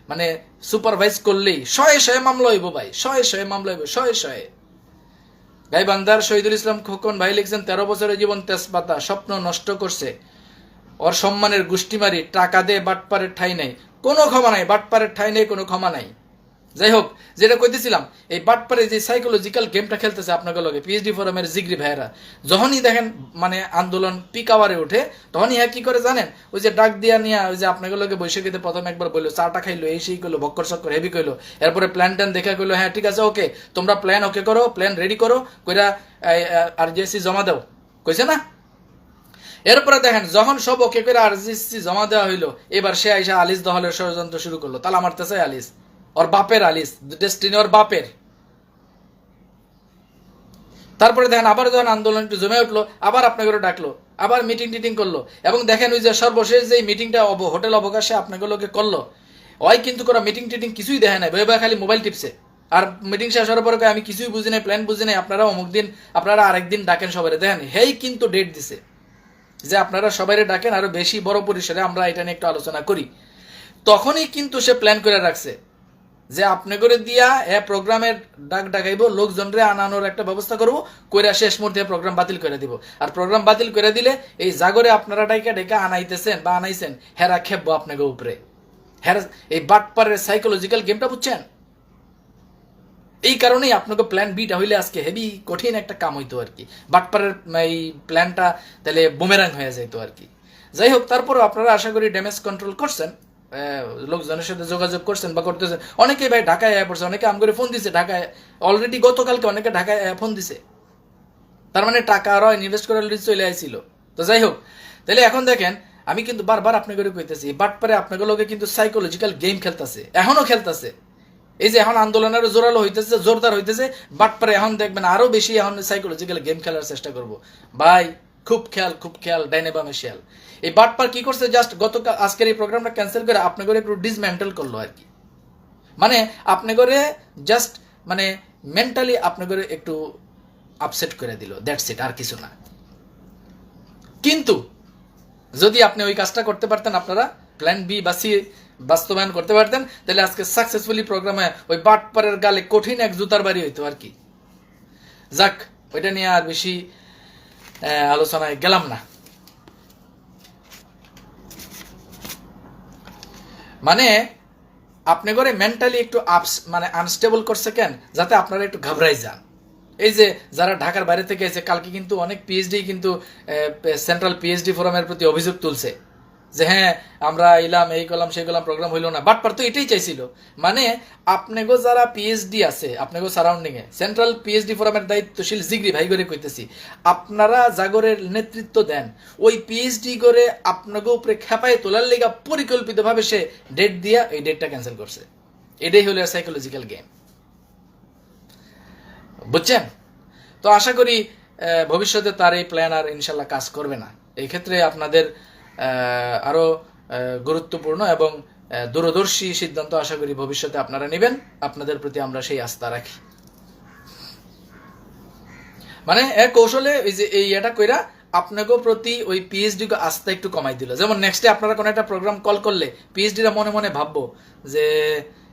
মানে সুপারভাইজ করলেই 100 মামলা হইব ভাই, 100 মামলা হইব, 100। গাইবান্ধার শহীদুল ইসলাম খোকন ভাই লিখছেন 13 বছরের জীবন তেজপাতা, স্বপ্ন নষ্ট করছে, ওর সম্মানের গুষ্টি মারি, টাকা দে, বাটপারের ঠাই নেই, কোনো ক্ষমা নাই, বাটপারের ঠাই নেই, কোনো ক্ষমা নাই। যাই হোক, যেটা কইতেছিলাম, এই বাটপারে যে সাইকোলজিক্যাল গেমটা খেলতেছে আপনাকে লগে পিএইচডি ফোরামের জিগরি ভাইয়েরা, যখনই দেখেন মানে আন্দোলন পিক আওয়ারে ওঠে, তখনই হ্যাঁ কি করে জানেন, ওই যে ডাক দিয়া নিয়ে ওই যে আপনাকে লগে বৈশাখীতে প্রথম একবার বললো, চাটা খাইলো, এই সেই করলো, বক্কর চক্কর হেভি কইলো, এরপরে প্ল্যান ট্যান দেখা কইলো, হ্যাঁ ঠিক আছে ওকে, তোমরা প্ল্যান ওকে করো, প্ল্যান রেডি করো, কইরা আরজিএসসি জমা দাও, কইছে না? এরপরে দেখেন যখন সব ওকে করে আরজিএসসি জমা দেওয়া হইলো, এবার সে আইসা আলিস দহলের ষড়যন্ত্র শুরু করলো। তাহলে আমার কাছে আলিস ওর বাপের আলিস, ডেস্টিনি ওর বাপের। তারপরে দেখেন আবার যখন আন্দোলন একটু জমে উঠলো, আবার আপনাকে ডাকলো, আবার মিটিং টিটিং করলো, এবং দেখেন ওই যে সর্বশেষ যে মিটিংটা হোটেল অবকাশে আপনাগুলোকে করলো, ওই কিন্তু করা মিটিং টিটিং কিছুই দেখে নাই, বই খালি মোবাইল টিপছে। আর মিটিং শেষ হওয়ার পরে আমি কিছুই বুঝি নাই, প্ল্যান বুঝি নাই, আপনারা অমুক দিন, আপনারা আরেকদিন ডাকেন সবাই। দেখেন হেই কিন্তু ডেট দিছে যে আপনারা সবাই ডাকেন, আরো বেশি বড় পরিসরে আমরা এটা নিয়ে একটু আলোচনা করি। তখনই কিন্তু সে প্ল্যান করে রাখছে যে আপনি করে দিয়া প্রোগ্রামের ডাকাইবো, লোকজনরে আনানোর একটা ব্যবস্থা করবো, কইরা শেষ মুহূর্তে প্রোগ্রাম বাতিল করে দিব। আর প্রোগ্রাম বাতিল করে দিলে এই জাগরে আপনারা ডাইকা আনাইতেছেন বা আনাইছেন, হেরা খেপবো আপনাকে উপরে। হেরা এই বাটপারের সাইকোলজিক্যাল গেমটা বুঝছেন? এই কারণেই আপনাকে প্ল্যান বিটা হইলে আজকে হেভি কঠিন একটা কাম হইতো আর কি। বাটপারের এই প্ল্যানটা তাহলে বুমেরাং হয়ে যাইতো আর কি। যাই হোক, তারপরও আপনারা আশা করি ড্যামেজ কন্ট্রোল করছেন, লোকজনের সাথে যোগাযোগ করছেন বা করতেছেন। অনেকেই ভাই ঢাকায় আয়া পড়ছে, অনেকে করে ফোন দিছে ঢাকায়, অলরেডি গতকালকে অনেকে ঢাকায় ফোন দিছে, তার মানে টাকা আরো ইনভেস্ট করে চলে আইছিল। তো যাই হোক, তাহলে এখন দেখেন আমি কিন্তু বারবার আপনাকে কইতেছি বাটপারে আপনাকে লোকে কিন্তু সাইকোলজিক্যাল গেম খেলতেছে, এখনো খেলতেছে। এই যে এখন আন্দোলন আরো জোরালো হইতেছে, জোরদার হইতেছে, বাটপারে এখন দেখবেন আরো বেশি এখন সাইকোলজিক্যাল গেম খেলার চেষ্টা করবো ভাই। খুব খেয়াল ডাইনে বামে শিয়াল। এই বাটপার কি করছে, জাস্ট গতকাল আজকের এই প্রোগ্রামটা ক্যান্সেল করে আপনাকে একটু ডিসমেন্টাল করলো আর কি। মানে আপনাকে জাস্ট মানে মেন্টালি আপনাকে একটু আপসেট করে দিল, দ্যাটস ইট, আর কিছু না। কিন্তু যদি আপনি ওই কাজটা করতে পারতেন, আপনারা প্ল্যান বি বা সি বাস্তবায়ন করতে পারতেন, তাহলে আজকে সাকসেসফুলি প্রোগ্রামে ওই বাটপারের গালে কঠিন এক জুতার বাড়ি হইতো আর কি। যাক, ওইটা নিয়ে আর বেশি আলোচনায় গেলাম না। মানে আপনি করে মেন্টালি একটু মানে আনস্টেবল করছে কেন, যাতে আপনারা একটু ঘাবড়াই যান। এই যে যারা ঢাকার বাইরে থেকে এসে, কালকে কিন্তু অনেক পিএইচডি কিন্তু সেন্ট্রাল পিএইচডি ফোরামের প্রতি অভিযোগ তুলছে যে হ্যাঁ আমরা ইলাম, এই করলাম সেই করলাম, প্রোগ্রাম হইল না। বাটপার তো এটাই চাইছিল। মানে আপনাগো যারা পিএইচডি আছে আপনাগো সারাউন্ডিং এ, সেন্ট্রাল পিএইচডি ফোরামের দায়িত্বশীল জিগরি ভাই করে কইতেছি, আপনারা জাগরের নেতৃত্ব দেন, ওই পিএইচডি করে আপনাগো উপরে খেপায় তোলার লেগা পরিকল্পিতভাবে সে ডেট দিয়া এই ডেটটা ক্যান্সেল করছে। এটাই হলো সাইকোলজিক্যাল গেম, বুঝছেন? তো আশা করি ভবিষ্যতে তার এই প্ল্যান আর ইনশাল্লাহ কাজ করবে না। এই ক্ষেত্রে আপনাদের আরো গুরুত্বপূর্ণ এবং দূরদর্শী সিদ্ধান্ত আশা করি ভবিষ্যতে আপনারা নেবেন। আপনাদের প্রতি আমরা সেই আস্থা রাখি। মানে এক কৌশলে ওই যে এই এটা কইরা আপনাকেও প্রতি ওই পিএইচডি কে আস্থা একটু কমাই দিল। যেমন নেক্সটে আপনারা কোনো একটা প্রোগ্রাম কল করলে পিএইচডিরা মনে মনে ভাববো যে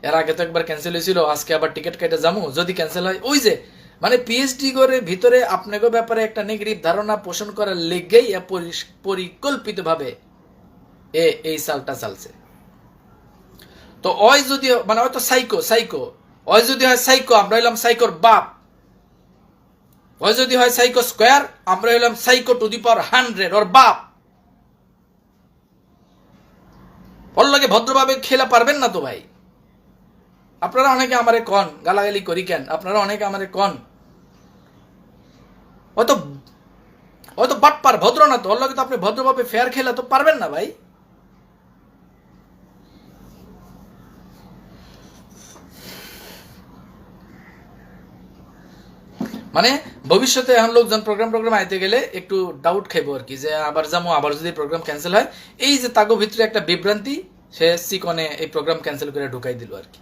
এর আগে তো একবার ক্যান্সেল হয়েছিল, আজকে আবার টিকিট কেটে যাবো, যদি ক্যান্সেল হয় ওই যে মানে পিএইচডি করে ভিতরে আপনাকে ব্যাপারে একটা নেগেটিভ ধারণা পোষণ করার লেগেই পরিকল্পিতভাবে এই সালটা চালছে। তো ওই যদি মানে হয়তো সাইকো ওই যদি হয় সাইকো, আমরা হইলাম সাইকোর বাপ। ওই যদি হয় সাইকো স্কোয়ার, আমরা হইলাম সাইকো টু দি পাওয়ার 100 ওর বাপ। ওর লাগে ভদ্রভাবে খেলা পারবেন না তো ভাই। আপনারা অনেকে আমারে কন গালাগালি করি কেন, আপনারা অনেকে আমারে কন হয়তো বাটপার ভদ্র না, তো ওর লাগে তো আপনি ভদ্রভাবে ফেয়ার খেলা তো পারবেন না ভাই। মানে ভবিষ্যতে এখন লোকজন প্রোগ্রাম আইতে গেলে একটু ডাউট খাইবো আর কি, যে আবার যাবো, আবার যদি প্রোগ্রাম ক্যান্সেল হয়, এই যে তাগো ভিতরে একটা বিভ্রান্তি, সে সিকনে এই প্রোগ্রাম ক্যান্সেল করে ঢুকাই দিল আর কি।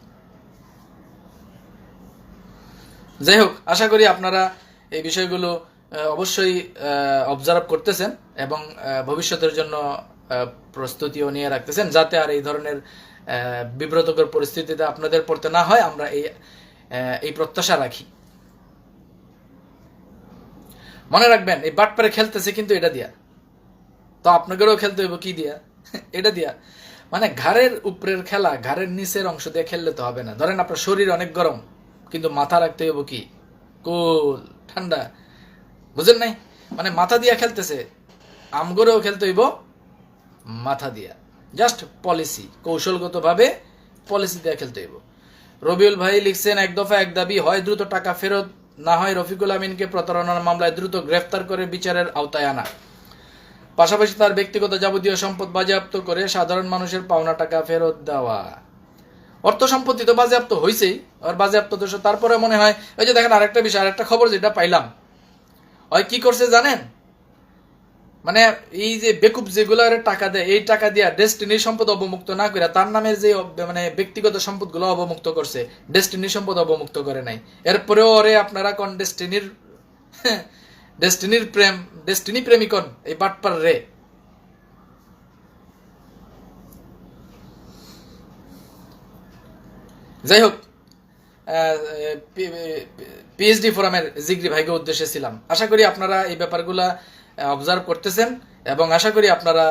যাই হোক, আশা করি আপনারা এই বিষয়গুলো অবশ্যই অবজার্ভ করতেছেন এবং ভবিষ্যতের জন্য প্রস্তুতিও নিয়ে রাখতেছেন, যাতে আর এই ধরনের বিব্রতকর পরিস্থিতিতে আপনাদের পড়তে না হয়, আমরা এই প্রত্যাশা রাখি। মনে রাখবেন, এই বাটপারে খেলতেছে কিন্তু এটা দিয়া, তো আপনাদেরও খেলতে হইব কি দিয়া? এটা দিয়া। মানে ঘাড়ের উপরের খেলা ঘাড়ের নিচের অংশ দিয়ে খেললে তো হবে না। ধরেন আপনার শরীর অনেক গরম, কিন্তু মাথা রাখতে হইব কি কুল ঠান্ডা, বুঝেন নাই? মানে মাথা দিয়া খেলতেছে, আমগরেও খেলতে হইব মাথা দিয়া, জাস্ট পলিসি, কৌশলগতভাবে পলিসি দিয়ে খেলতে হইব। রবিউল ভাই লিখছেন, এক দফা এক দাবি, হয় দ্রুত টাকা ফেরত, না হয় রফিকুল আমিনকে প্রতারণার মামলায় দ্রুত গ্রেফতার করে বিচারের আওতায় আনা, পাশাপাশি তার ব্যক্তিগত যাবতীয় সম্পদ বাজেয়াপ্ত করে সাধারণ মানুষের পাওনা টাকা ফেরত দেওয়া। অর্থ সম্পত্তি তো বাজেয়াপ্ত হয়েছেই, আর বাজেয়াপ্ত তো তারপরে মনে হয় ওই যে দেখেন আরেকটা বিষয়, আরেকটা খবর যেটা পাইলাম, ওই কি করছে জানেন? মানে এই যে বেকুব যেগুলো টাকা দেয়, এই টাকা দিয়া ডেস্টিনির সম্পদ অবমুক্ত না করে তার নামের যে মানে ব্যক্তিগত সম্পদগুলো অবমুক্ত করছে, ডেস্টিনির সম্পদ অবমুক্ত করে নাই। এরপরেও ওরে আপনারা কোন ডেস্টিনি প্রেমিকন এই বাটপার রে। যাই হোক, পিএইচডি ফোরামের জিগরি ভাইকে উদ্দেশ্যে ছিলাম। আশা করি আপনারা এই ব্যাপারগুলা অবজার্ভ করতেছেন এবং আশা করি আপনারা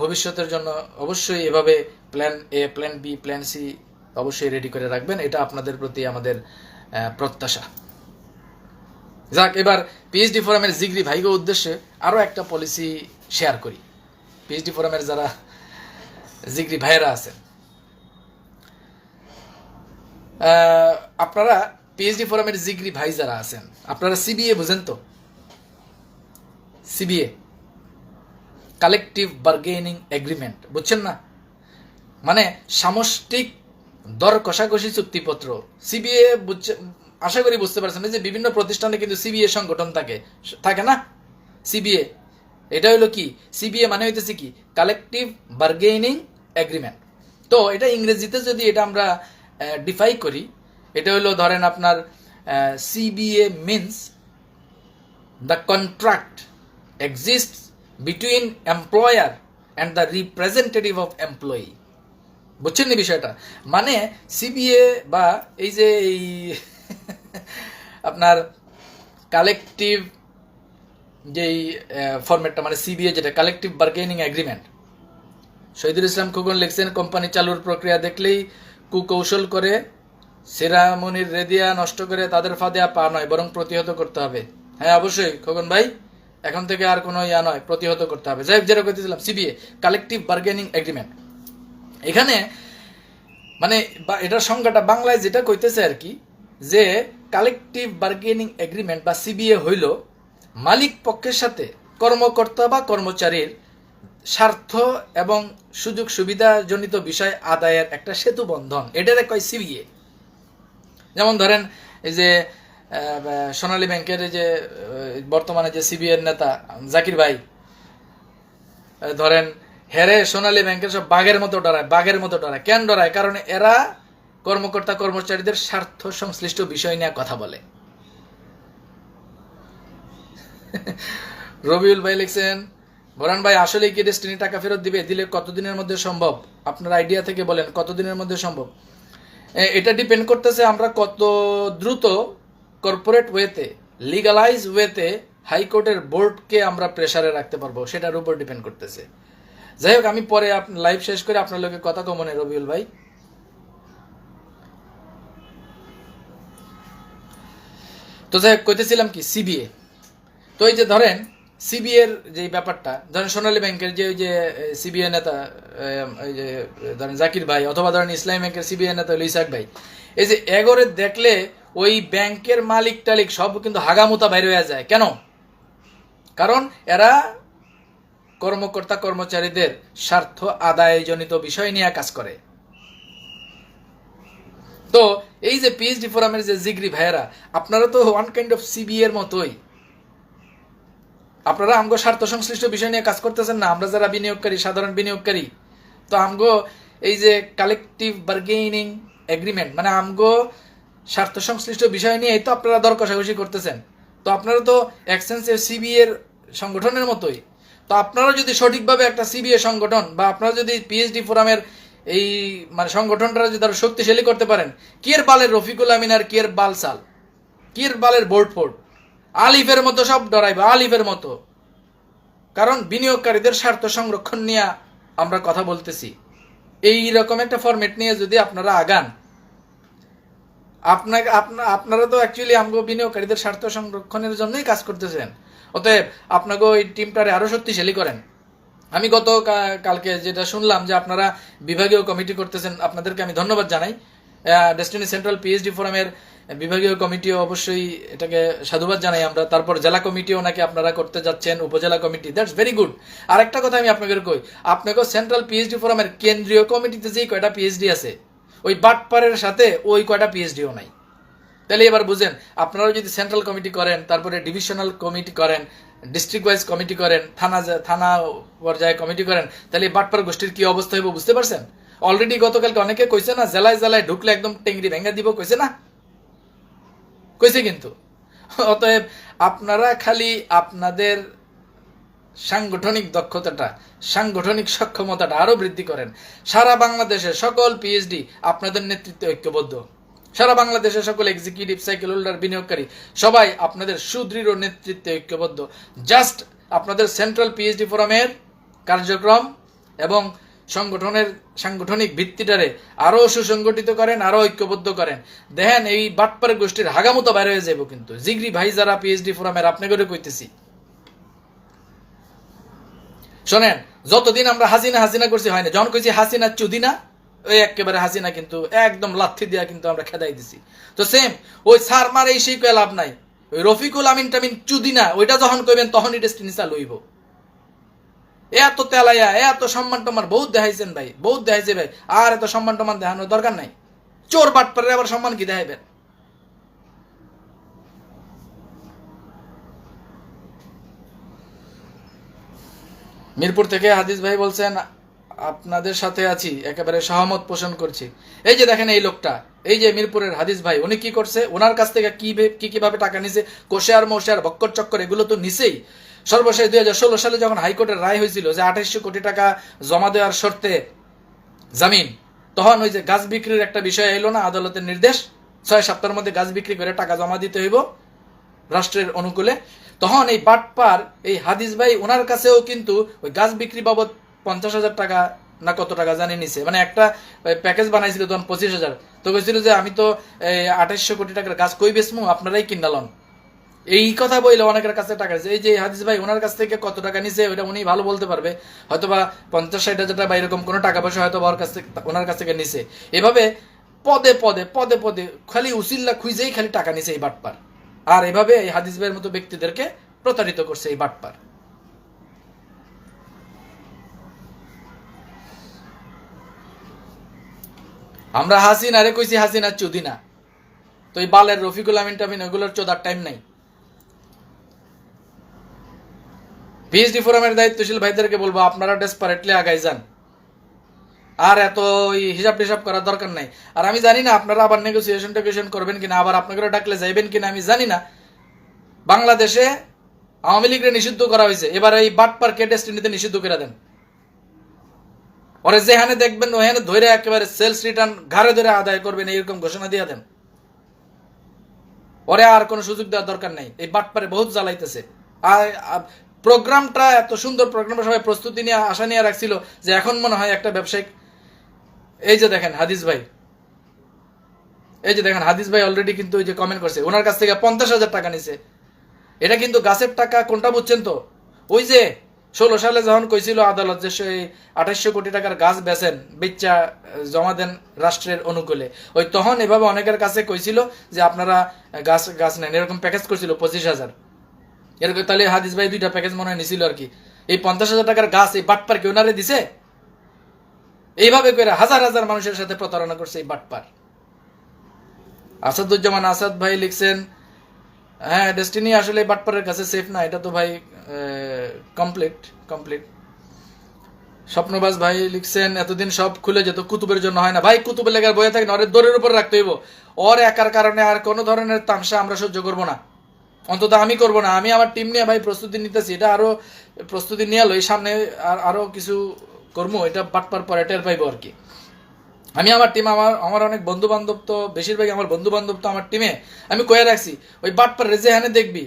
ভবিষ্যতের জন্য অবশ্যই এভাবে plan A, plan B, plan C অবশ্যই রেডি করে রাখবেন। এটা আপনাদের প্রতি আমাদের প্রত্যাশা। যাক, এবার পিএইচডি ফোরামের জিগরি ভাইকে উদ্দেশ্যে আরও একটা পলিসি শেয়ার করি। পিএইচডি ফোরামের যারা জিগরি ভাইয়েরা আছেন, আপনারা পিএইচডি ফোরামের জিগরি ভাই যারা আছেন, আপনারা সিবিএ বুঝেন তো? সিবিএ, কালেকটিভ বার্গেনিং এগ্রিমেন্ট, বুঝছেন না? মানে সামষ্টিক দর কষাকষি চুক্তিপত্র। সিবিএ আশা করি বুঝতে পারছেন যে বিভিন্ন প্রতিষ্ঠানে কিন্তু সিবিএ সংগঠন থাকে না? সিবিএ এটা হলো কি? সিবিএ মানে হইতেছে কি? Collective bargaining agreement. তো এটা ইংরেজিতে যদি এটা আমরা ডিফাই করি, এটা হলো ধরেন আপনার CBA means the contract exists between employer and the representative of employee। বুঝছেন নি বিষয়টা? মানে সিবিএ বা এই যে এই আপনার কালেকটিভ যেই ফরম্যাটটা, মানে সিবিএ যেটা collective bargaining agreement, Shahidul Islam Khokon লিখছেন, কোম্পানি চালুর প্রক্রিয়া দেখলেই কুকৌশল করে সেরামনির রেদিয়া নষ্ট করে তাদের ফাঁদে পা নয়, বরং প্রতিহত করতে হবে। হ্যাঁ অবশ্যই খোকন ভাই, এখন থেকে আর কোনো নয়, প্রতিহত করতে হবে। যাই হোক, যেটা করতেছিলাম, সিবিএ কালেকটিভ বার্গেনিং এগ্রিমেন্ট, এখানে মানে এটার সংজ্ঞাটা বাংলায় যেটা কইতেছে আর কি, যে কালেকটিভ বার্গেনিং এগ্রিমেন্ট বা সিবিএ হইল মালিক পক্ষের সাথে কর্মকর্তা বা কর্মচারীর স্বার্থ এবং সুযোগ সুবিধাজনিত বিষয় আদায়ের একটা সেতু বন্ধন, এটারে কয় সিবিএ। যেমন ধরেন এই যে সোনালী ব্যাংকের যে বর্তমানে যে সিবিএর নেতা জাকির ভাই, ধরেন হেরে সোনালী ব্যাংকের সব বাঘের মতো ডরায়। কেন ডরায়? কারণ এরা কর্মকর্তা কর্মচারীদের স্বার্থ সংশ্লিষ্ট বিষয় নিয়ে কথা বলে। রবিউল ভাই লিখছেন, বোরান ভাই আসলে কি ডেস্টিনি টাকা ফেরত দিবে? দিলে কতদিনের মধ্যে সম্ভব? আপনার আইডিয়া থেকে বলেন কতদিনের মধ্যে সম্ভব। এটা ডিপেন্ড করতেছে আমরা কত দ্রুত কর্পোরেট ওয়েতে, লিগালাইজ ওয়েতে হাইকোর্টের বোর্ডকে আমরা প্রেসারে রাখতে পারবো, সেটার উপর ডিপেন্ড করতেছে। যাই হোক, আমি পরে লাইভ শেষ করে আপনার লোকের কথা কমনে রবিউল ভাই। তো যাই হোক, কইতেছিলাম কি সিবিএ। তো এই যে ধরেন সিবিএর যে ব্যাপারটা, ধরেন সোনালী ব্যাংকের যে ওই যে সিবিএ নেতা ওই যে ধরেন জাকির ভাই, অথবা ধরেন ইসলামী ব্যাংকের সিবিএ নেতা ইসাক ভাই, এই যে এগরে দেখলে ওই ব্যাংকের মালিক টালিক সব কিন্তু হাগামুতা বাইরে হয়ে যায়। কেন? কারণ এরা কর্মকর্তা কর্মচারীদের স্বার্থ আদায়জনিত বিষয় নিয়ে কাজ করে। তো এই যে পিএইচডি ফোরামের যে জিগরি ভাইয়েরা, আপনারা তো ওয়ান কাইন্ড অফ সিবিএ এর মতোই। আপনারা আমগো স্বার্থ সংশ্লিষ্ট বিষয় নিয়ে কাজ করতেছেন না। আমরা যারা বিনিয়োগকারী, সাধারণ বিনিয়োগকারী, তো আমগো এই যে কালেকটিভ বার্গেনিং এগ্রিমেন্ট, মানে আমগো স্বার্থ সংশ্লিষ্ট বিষয় নিয়ে তো আপনারা দর কষাকষি করতেছেন। তো আপনারা তো এক্সচেঞ্জের সিবিএ এর সংগঠনের মতোই। তো আপনারা যদি সঠিকভাবে একটা সিবিএ সংগঠন, বা আপনারা যদি পিএইচডি ফোরামের এই মানে সংগঠনটা যদি আরো শক্তিশালী করতে পারেন, কিয়ের বালের রফিকুল আমিন আর কিয়ের বালসাল, কিয়ের বালের বোর্ড ফোর্ড, আলিফের মতো সব ডরাইবে, আলিফের মতো। কারণ বিনিয়োগকারীদের স্বার্থ সংরক্ষণ নিয়ে আমরা কথা বলতেছি। এই রকম একটা ফরম্যাট নিয়ে যদি আপনারা আগান, আপনারা তো অ্যাকচুয়ালি আমগো বিনিয়োগকারীদের স্বার্থ সংরক্ষণের জন্যই কাজ করতেছেন। অতএব আপনাকে ওই টিমটারে আরো শক্তিশালী করেন। আমি গত কালকে যেটা শুনলাম যে আপনারা বিভাগীয় কমিটি করতেছেন, আপনাদেরকে আমি ধন্যবাদ জানাই। ডেস্টিনি সেন্ট্রাল পিএইচডি ফোরামের বিভাগীয় কমিটিও অবশ্যই এটাকে সাধুবাদ জানাই আমরা। তারপর জেলা কমিটিও নাকি আপনারা করতে যাচ্ছেন, উপজেলা কমিটি, দ্যাটস ভেরি গুড। আরেকটা কথা আমি আপনাকে কই, আপনাকে সেন্ট্রাল পিএইচডি ফোরামের কেন্দ্রীয় কমিটিতে যেই কয়টা পিএইচডি আছে, ওই বাটপারের সাথে ওই কয়টা পিএইচডিও নাই। তাহলে এবার বুঝেন, আপনারা যদি সেন্ট্রাল কমিটি করেন, তারপরে ডিভিশনাল কমিটি করেন, ডিস্ট্রিক্ট ওয়াইজ কমিটি করেন, থানা পর্যায়ে কমিটি করেন, তাহলে বাটপার গোষ্ঠীর কি অবস্থা হইব বুঝতে পারছেন? অলরেডি গতকালকে অনেকে কইছে না, জেলায় জেলায় ঢুকলে একদম টেঙ্গি ভেঙে দিব, কইছে না? কইছে কিন্তু। অতএব আপনারা খালি আপনাদের সাংগঠনিক দক্ষতাটা, সাংগঠনিক সক্ষমতাটা আরো বৃদ্ধি করেন। সারা বাংলাদেশের সকল পিএইচডি আপনাদের নেতৃত্বে ঐক্যবদ্ধ। সারা বাংলাদেশের সকল এক্সিকিউটিভ, সাইকেল হোল্ডার, বিনিয়োগকারী সবাই আপনাদের সুদৃঢ় নেতৃত্বে ঐক্যবদ্ধ। জাস্ট আপনাদের সেন্ট্রাল পিএইচডি ফোরামের কার্যক্রম এবং সাংগঠনিক ভিত্তিটারে আরো সুসংগঠিত করেন, আরো ঐক্যবদ্ধ করেন। দেখেন এই বাটপার গোষ্ঠীর হাগামতো বাইরে হয়ে যাবো। কিন্তু জিগরি ভাই যারা পিএইচডি ফোরামের, আপনাকে কইতেছি, শোনেন, যতদিন আমরা হাসিনা করছি হয় না। যখন কইছি হাসিনা চুদিনা, ওই একেবারে হাসিনা কিন্তু একদম লাথি দিয়া কিন্তু আমরা খেদাই দিছি। তো সেম ওই সার মার এই সেই কয়ে লাভ নাই। ওই রফিকুল আমিন টামিন চুদিনা, ওইটা যখন কইবেন তখনই ডেস্টিনি চালু হইব। এত তেলাইয়া, এত সম্মান টম্মান বহুত দেখাইছেন ভাই, বহুত দেখাইছে ভাই। আর এত সম্মান টম্মান দেখানোর দরকার নাই। চোর বাটপারে আবার সম্মান কি দেখাইবেন? মিরপুর থেকে হাদিস ভাই বলছেন, আপনাদের সাথে আছি, একেবারে সহমত পোষণ করছি। এই যে দেখেন এই লোকটা, এই যে মিরপুরের হাদিস ভাই, উনি কি করছে? ওনার কাছ থেকে কিভাবে টাকা নিছে, কোষার মোষার বক্কর চক্কর এগুলো তো নিছেই। সর্বশেষ 2016 সালে যখন হাইকোর্টের রায় হয়েছিল যে 2800 কোটি টাকা জমা দেওয়ার শর্তে জামিন, তখন ওই যে গাছ বিক্রির একটা বিষয় এলো না, আদালতের নির্দেশ 6 সপ্তাহের মধ্যে গাছ বিক্রি করে টাকা জমা দিতে হইব রাষ্ট্রের অনুকূলে। তখন এই বাটপার এই হাদিস ভাই, ওনার কাছেও কিন্তু ওই গাছ বিক্রি বাবদ 50,000 টাকা না কত টাকা জানি নিছে। মানে একটা প্যাকেজ বানাইছিল তখন 25,000। তো কইছিল যে আমি তো 2800 কোটি টাকার গাছ কই বেচমু, আপনারাই কিনালন। এই কথা বইলে অনেকের কাছে টাকা নিছে। এই যে হাদিস ভাই, ওনার কাছ থেকে কত টাকা নিছে ওটা উনি ভালো বলতে পারবে। হয়তোবা 50-60,000 টাকা বা এরকম কোনো টাকা পয়সা হয়তো ওনার কাছ থেকে নিছে। এভাবে পদে পদে পদে পদে খালি উসিল্লা খুঁজেই খালি টাকা নিছে এই বাটপার। আর এভাবে এই হাদিস ভাইয়ের মতো ব্যক্তিদেরকে প্রতারিত করছে এই বাটপার। আমরা হাসিনা রে কইছি হাসিনা চুদিনা। তো এই বালের রফিকুল আমিন টামিন ওগুলোর চোদার টাইম নাই। পিএইচডি ফোরামের দায়িত্বশীল ভাইদেরকে বলবো আপনারা ডেসপারেটলি আগাই যান, আর এত হিসাব টিসাব করার দরকার নাই। আর আমি জানি না আপনারা আবার নেগোসিয়েশন করবেন কিনা, আবার আপনাকে ডাকলে যাইবেন কিনা আমি জানি না। বাংলাদেশে আওয়ামী লীগকে নিষিদ্ধ করা হয়েছে, এবার এই বাটপারকে ডেস্টিনিতে নিষিদ্ধ করে দেন। ওরে যেখানে দেখবেন ওখানে ধরে একেবারে সেলস রিটার্ন ঘাড়ে ধরে আদায় করবেন, এইরকম ঘোষণা দিয়ে দেন। ওরে আর কোনো সুযোগ দেওয়ার দরকার নাই, এই বাটপারে বহুত জ্বালাইতেছে। আর প্রোগ্রামটা এত সুন্দর প্রোগ্রামটা সবাই প্রস্তুতি নিয়ে আশা নিয়ে রাখছিল যে এখন মনে হয় একটা ব্যবসায়িক। এই যে দেখেন হাদিস ভাই, এই যে দেখেন হাদিস ভাই অলরেডি কিন্তু ওই যে কমেন্ট করছে, ওনার কাছ থেকে 50,000 টাকা নিছে। এটা কিন্তু গাছের টাকা, কোনটা বুঝছেন তো? ওই যে 16 সালে যখন কইছিল আদালত যে 2800 কোটি টাকার গাছ বেচেন, বেচা জমা দেন রাষ্ট্রের অনুকূলে, ওই তখন এভাবে অনেকের কাছে কইছিল যে আপনারা গাছ নেন, এরকম প্যাকেজ করছিল 25,000 এরকম। তাহলে হাদিস ভাই 2টা প্যাকেজ মনে হয় নিছিল আর কি। এই 50,000 টাকার গাছ এই বাটপার কে ওনারে দিছে, এইভাবে করে হাজার হাজার মানুষের সাথে প্রতারণা করছে এই বাটপার। আসাদুজ্জামান আসাদ ভাই লিখছেন, হ্যাঁ ডেস্টিনি আসলে বাটপারের কাছে সেফ না, এটা তো ভাই কমপ্লিট। স্বপ্নবাজ ভাই লিখছেন, এতদিন সব খুলে যেত, কুতুবের জন্য হয় না ভাই। কুতুবের লেগার বয়ে থাকে না, ওর দরের উপর রাখতে হইব। ওর একার কারণে আর কোনো ধরনের তামসা আমরা সহ্য করবো না, অন্তত আমি করব না। আমি আমার টিম নিয়ে ভাই প্রস্তুতি নিতেছি, এটা আরো প্রস্তুতি নিয়ে লই, সামনে আরো কিছু করবো, এটা বাটপার পরে টের পাইবো আর কি। আমি আমার টিম, আমার অনেক বন্ধু বান্ধব, তো বেশিরভাগই আমার বন্ধু বান্ধব তো আমার টিমে আমি কয়ে রাখছি, ওই বাটপার যেখানে দেখবি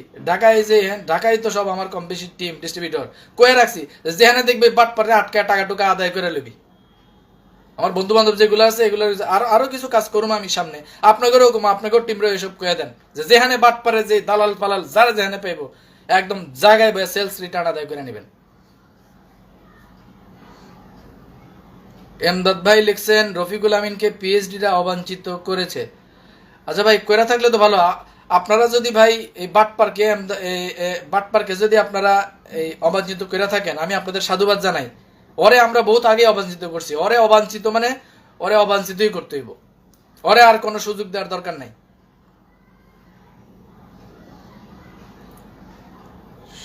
ঢাকায় তো সব আমার কম বেশি টিম ডিস্ট্রিবিউটর, কয়ে রাখছি যেখানে দেখবি বাটপারে আটকায় টাকা টুকা আদায় করে লবি। আমার বন্ধু বান্ধব যেগুলো আছে এগুলো আরো কিছু কাজ করবো আমি সামনে, আপনাদেরও আপনাকেও টিমরে এসব কয়ে দেন যে যেখানে বাটপারে যে দালাল পালাল যারা যেখানে পাইবো একদম জায়গায় বয়ে সেলস রিটার্ন আদায় করে নেবেন। এমদাদ ভাই লিখছেন, রফিকুল আমিনকে পিএইচডিরা অবাঞ্ছিত করেছে। আচ্ছা ভাই, কইরা থাকলে তো ভালো। আপনারা যদি ভাই এই বাটপারকে যদি আপনারা এই অবাঞ্ছিত করে থাকেন, আমি আপনাদের সাধুবাদ জানাই। ওরে আমরা বহুত আগে অবাঞ্ছিত করছি, ওরে অবাঞ্ছিত মানে ওরে অবাঞ্ছিতই করতে হইব, ওরে আর কোনো সুযোগ দেওয়ার দরকার নাই।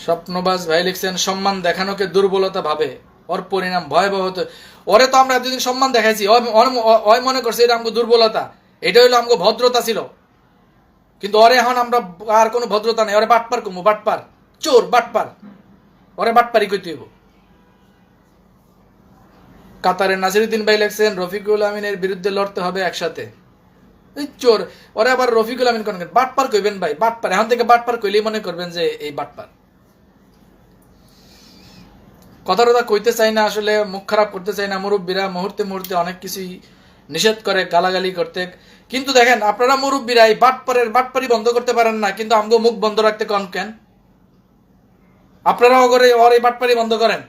স্বপ্নবাজ ভাই লিখছেন, সম্মান দেখানোকে দুর্বলতা ভাবে, ওর পরিণাম ভয়াবহ হতো। ওরে তো আমরা এতদিন সম্মান দেখাইছি, ওই মনে করছে এটা আমাকে দুর্বলতা, এটা হইলো আমাকে ভদ্রতা ছিল। কিন্তু ওরে এখন আমরা আর কোনো ভদ্রতা নেই, ওরে বাটপার কমু, বাটপার চোর বাটপার, ওরে বাটপারি কইতে হইব। কাতারের নাসিরুদ্দিন ভাই লিখছেন, রফিকুল আমিনের বিরুদ্ধে লড়তে হবে একসাথে। এই চোর, ওরে আবার রফিকুল আমিন কোন বাটপার কইবেন ভাই? বাটপার এখন থেকে বাটপার কইলেই মনে করবেন যে এই বাটপার। কথা কইতে চাই না, আসলে মুখ খারাপ করতে চাই না। মুরব্বীরা মুহূর্তে মুহূর্তে অনেক কিছুই নিষেধ করে, গালাগালি করতে। কিন্তু দেখেন আপনারা মুরব্বীরা এই বাটপারি বন্ধ করতে পারেন না, কিন্তু আমগো মুখ বন্ধ রাখতে কন কেন? আপনারাও করে ওর এই বাটপারি বন্ধ করেন,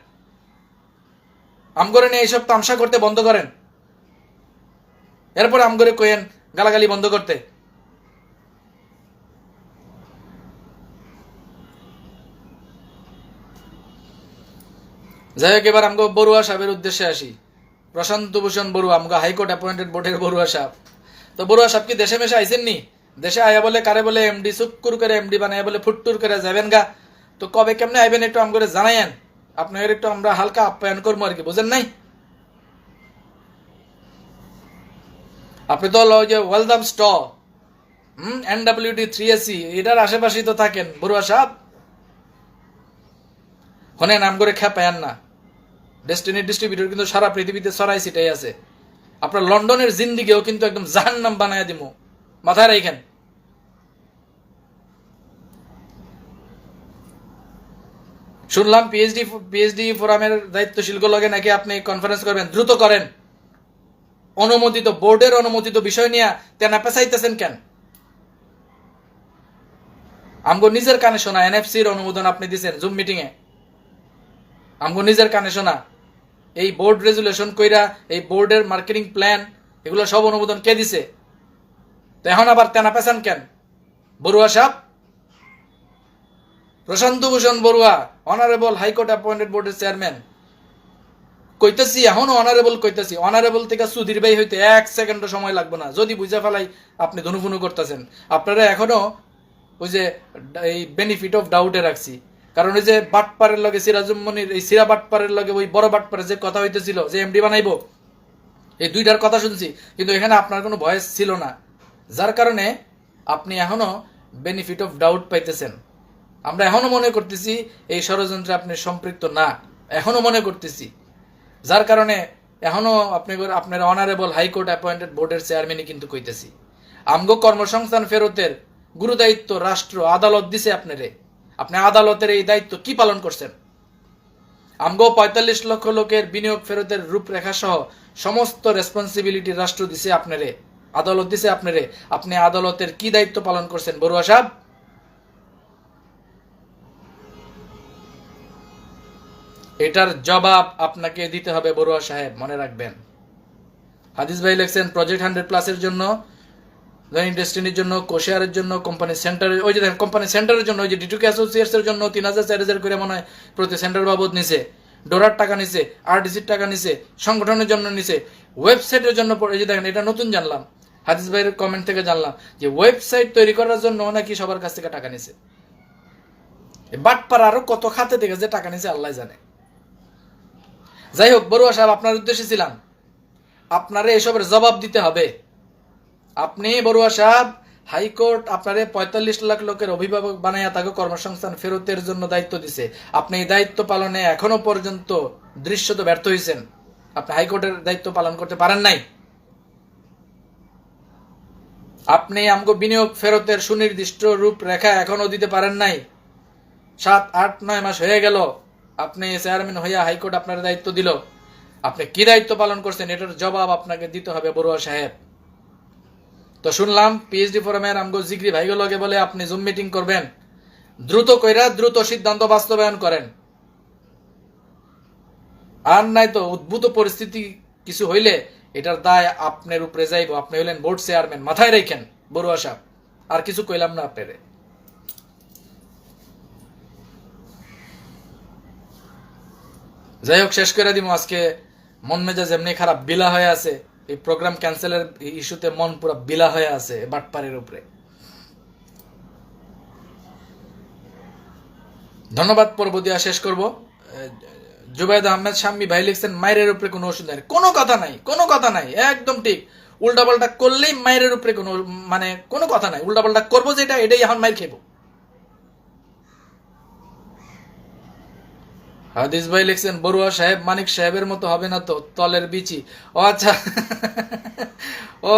আমগরে নিয়ে এইসব তামসা করতে বন্ধ করেন, এরপরে আমগরে কইেন গালাগালি বন্ধ করতে। যাই হোক, এবার আমগো বড়ুয়া সাহেবের উদ্দেশ্যে আসি। প্রশান্ত ভূষণ বড়ুয়া, আমগো হাইকোর্ট অ্যাপয়েন্টেড বোর্ডের বড়ুয়া সাহেব। তো বড়ুয়া সাহেব কি দেশে মেশে আইসেন নি? দেশে আয়া বলে কারে বলে এমডি সুক্কুর করে এমডি বানায় বলে ফুটটুর করে যাবেন গা। তো কবে কেমনে আইবেন একটু আমগরে জানাইয়েন, আপনাদের একটু আমরা হালকা আপ্যায়ন করবো আর কি, বুঝেন নাই? আপনি তো হলো যে ওয়েলদাম স্ট NWT 3AC এটার আশেপাশেই তো থাকেন বড়ুয়া সাহেব। হনে নাম করে খেপায়ান না, ডেস্টিনি ডিস্ট্রিবিউটর কিন্তু সারা পৃথিবীতে ছড়াই ছিটাই আছে। আপনার লন্ডনের জিন্দিগিও কিন্তু একদম জাহান্নাম বানায় দিমু, মাথায় রাখেন। শুনলাম পিএইচডি ফোরামের দায়িত্বশীল লগে নাকি আপনি কনফারেন্স করবেন, দ্রুত করেন। অনুমোদিত বোর্ডের অনুমোদিত বিষয় নিয়ে তেনা পেছাইতেছেন কেন? আমগো নিজের কানে শোনা, এনএফসির অনুমোদন আপনি দিচ্ছেন জুম মিটিং এ, আমগো নিজের কানে শোনা। এই বোর্ড রেজুলেশন কইরা এই বোর্ডের মার্কেটিং প্ল্যান এগুলো সব অনুমোদন কে দিছে? তো এখন আবার তেনা পেছান কেন? বড়ুয়া সাহেব, প্রশান্ত ভূষণ বড়ুয়া, অনারেবল হাইকোর্ট অ্যাপয়েন্টেড বোর্ডের চেয়ারম্যান, কইতেছি এখনো অনারেবল কইতেছি, অনারেবল থেকে সুধীর ভাই হইতে 1 সেকেন্ডও সময় লাগবে না। যদি বুঝা ফেলাই আপনি ধনুফুনু করতেছেন, আপনারা এখনো ওই যে এই বেনিফিট অফ ডাউটে রাখছি। কারণ ওই যে বাটপারের লগে সিরাজুম্মনির, এই সিরা বাটপারের লগে ওই বড় বাটপারের যে কথা হইতেছিল যে এমডি বানাইবো, এই দুইটার কথা শুনছি, কিন্তু এখানে আপনার কোনো ভয়েস ছিল না, যার কারণে আপনি এখনো বেনিফিট অফ ডাউট পাইতেছেন। আমরা এখনো মনে করতেছি এই ষড়যন্ত্রে আপনি সম্পৃক্ত না, এখনো মনে করতেছি, যার কারণে এখনো আপনার অনারেবল হাইকোর্ট অ্যাপয়েন্টেড বোর্ডের চেয়ারম্যানই কিন্তু কইতেছি আমগো কর্মসংস্থান ফেরতের গুরুদায়িত্ব রাষ্ট্র আদালত দিছে আপনারে, আপনি আদালতের এই দায়িত্ব কি পালন করছেন? আমগো 45 লক্ষ লোকের বিনিয়োগ ফেরতের রূপরেখা সহ সমস্ত রেসপন্সিবিলিটি রাষ্ট্র দিছে আপনারে, আদালত দিছে আপনারে, আপনি আদালতের কি দায়িত্ব পালন করছেন বড়ুয়া সাহেব? এটার জবাব আপনাকে দিতে হবে বড়ুয়া সাহেব, মনে রাখবেন। হাদিস ভাই লেখছেন প্রজেক্ট 100+ এর জন্য, দৈনিক ডেস্টিনির জন্য, কোশিয়ারের জন্য, কোম্পানি সেন্টারের, ওই যে দেখেন কোম্পানি সেন্টারের জন্য, ওই যে ডিটুকে অ্যাসোসিয়েটস এর জন্য 3000-4000 করে মনে হয় প্রতি সেন্টার বাবদ নিছে, ডোরার টাকা নিছে, আরডিসির টাকা নিছে, সংগঠনের জন্য নিছে, ওয়েবসাইটের জন্য। এই যে দেখেন, এটা নতুন জানলাম, হাদিস ভাইয়ের কমেন্ট থেকে জানলাম যে ওয়েবসাইট তৈরি করার জন্য নাকি সবার কাছ থেকে টাকা নিছে। বাটপার আরো কত খাতে থেকে যে টাকা নিছে আল্লাহ জানে। যাই হোক, বড়ুয়া সাহেব, আপনার উদ্দেশ্যে ছিলাম, আপনারে এসবের জবাব দিতে হবে। আপনি বড়ুয়া সাহেব, হাইকোর্ট আপনারে 45 লাখ লোকের অভিভাবক বানাইয়া তাকে কর্মসংস্থান ফেরতের জন্য দায়িত্ব দিছে। আপনি এই দায়িত্ব পালনে এখনো পর্যন্ত দৃশ্যত ব্যর্থ হয়েছেন। আপনি হাইকোর্টের দায়িত্ব পালন করতে পারেন নাই। আপনি আমগো বিনিয়োগ ফেরতের সুনির্দিষ্ট রূপরেখা এখনো দিতে পারেন নাই। 7, 8, 9 মাস হয়ে গেল আপনি চেয়ারম্যান হইয়া হাইকোর্ট আপনার দায়িত্ব দিল। আপনি কি দায়িত্ব পালন করছেন এটার জবাব আপনাকে দিতে হবে বড়ুয়া সাহেব। তো শুনলাম পিএইচডি ফোরামের আমগো জিগরি ভাইগুলোকে বলে আপনি জুম মিটিং করবেন, দ্রুত কইরা দ্রুত সিদ্ধান্ত বাস্তবায়ন করেন, আর নাই তো উদ্ভূত পরিস্থিতি কিছু হইলে এটার দায় আপনার উপরে যাইব। আপনি হইলেন বোর্ড চেয়ারম্যান, মাথায় রাখেন বড়ুয়া সাহেব। আর কিছু কইলাম না আপনারে। যাই হোক, শেষ করে দিব আজকে। মন মেজাজ এমনি খারাপ, বিলা হয়ে আছে, এই প্রোগ্রাম ক্যান্সেলের ইস্যুতে মন পুরো বিলা হয়ে আছে বাটপারের উপরে। ধন্যবাদ। পর্ব দিয়া শেষ করব। জুবাইদ আহমেদ শাম্মী ভাই লিখছেন মায়ের উপরে কোনো ওষুধ নাই। কোনো কথা নাই, কোনো কথা নাই, একদম ঠিক। উল্টাপাল্টা করলেই মায়ের উপরে কোনো মানে কোনো কথা নাই। উল্টাপাল্টা করবো যেটা, এটাই এখন মায়ের খেবো। হাদিস ভাই লিখছেন বড়ুয়া সাহেব মানিক সাহেবের মতো হবে না তো, তলের বিচি। ও আচ্ছা, ও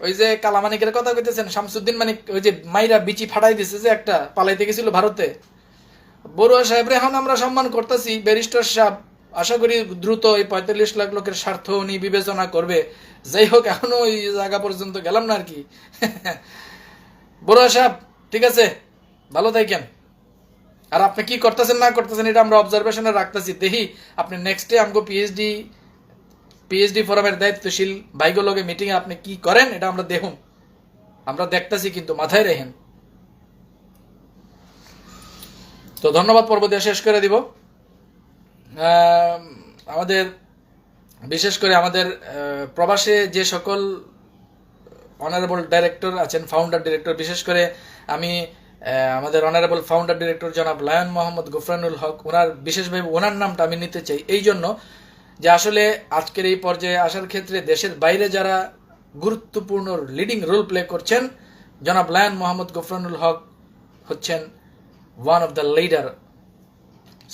ওই যে কালামানিকের কথা কইতেছেন, শামসুদ্দিন মানিক, ওই যে মাইরা বিচি ফাটাই দিছে যে একটা, পালাইতে গেছিল ভারতে। বড়ুয়া সাহেবরে এখন আমরা সম্মান করতেছি, ব্যারিস্টার সাহেব। আশা করি দ্রুত এই 45 লাখ লোকের স্বার্থ উনি বিবেচনা করবে। যাই হোক, এখনো ওই জায়গা পর্যন্ত গেলাম না আর কি। বড়ুয়া সাহেব, ঠিক আছে, ভালো থাকেন। আর আপনি কি করতেছেন না করতেছেন এটা আমরা অবজারভেশনে রাখতেছি। দেখি আপনি নেক্সটে আমগো পিএইচডি ফোরামের দায়িত্বশীল ভাইগুলোকে মিটিং এ আপনি কি করেন এটা আমরা দেখুন, আমরা দেখতেছি, কিন্তু মাথায় রাখেন। তো ধন্যবাদ। পর্ব দিয়ে শেষ করে দিব। আমাদের বিশেষ করে আমাদের প্রবাসে যে সকল অনারেবল ডাইরেক্টর আছেন, ফাউন্ডার ডিরেক্টর, বিশেষ করে আমি আমাদের অনারেবল ফাউন্ডার ডিরেক্টর জনাব লায়ন মোহাম্মদ গফরানুল হক, ওনার বিশেষভাবে ওনার নামটা আমি নিতে চাই এই জন্য যে আসলে আজকের এই পর্যায়ে আসার ক্ষেত্রে দেশের বাইরে যারা গুরুত্বপূর্ণ লিডিং রোল প্লে করছেন, জনাব লায়ন মোহাম্মদ গফরানুল হক হচ্ছেন one of the leader.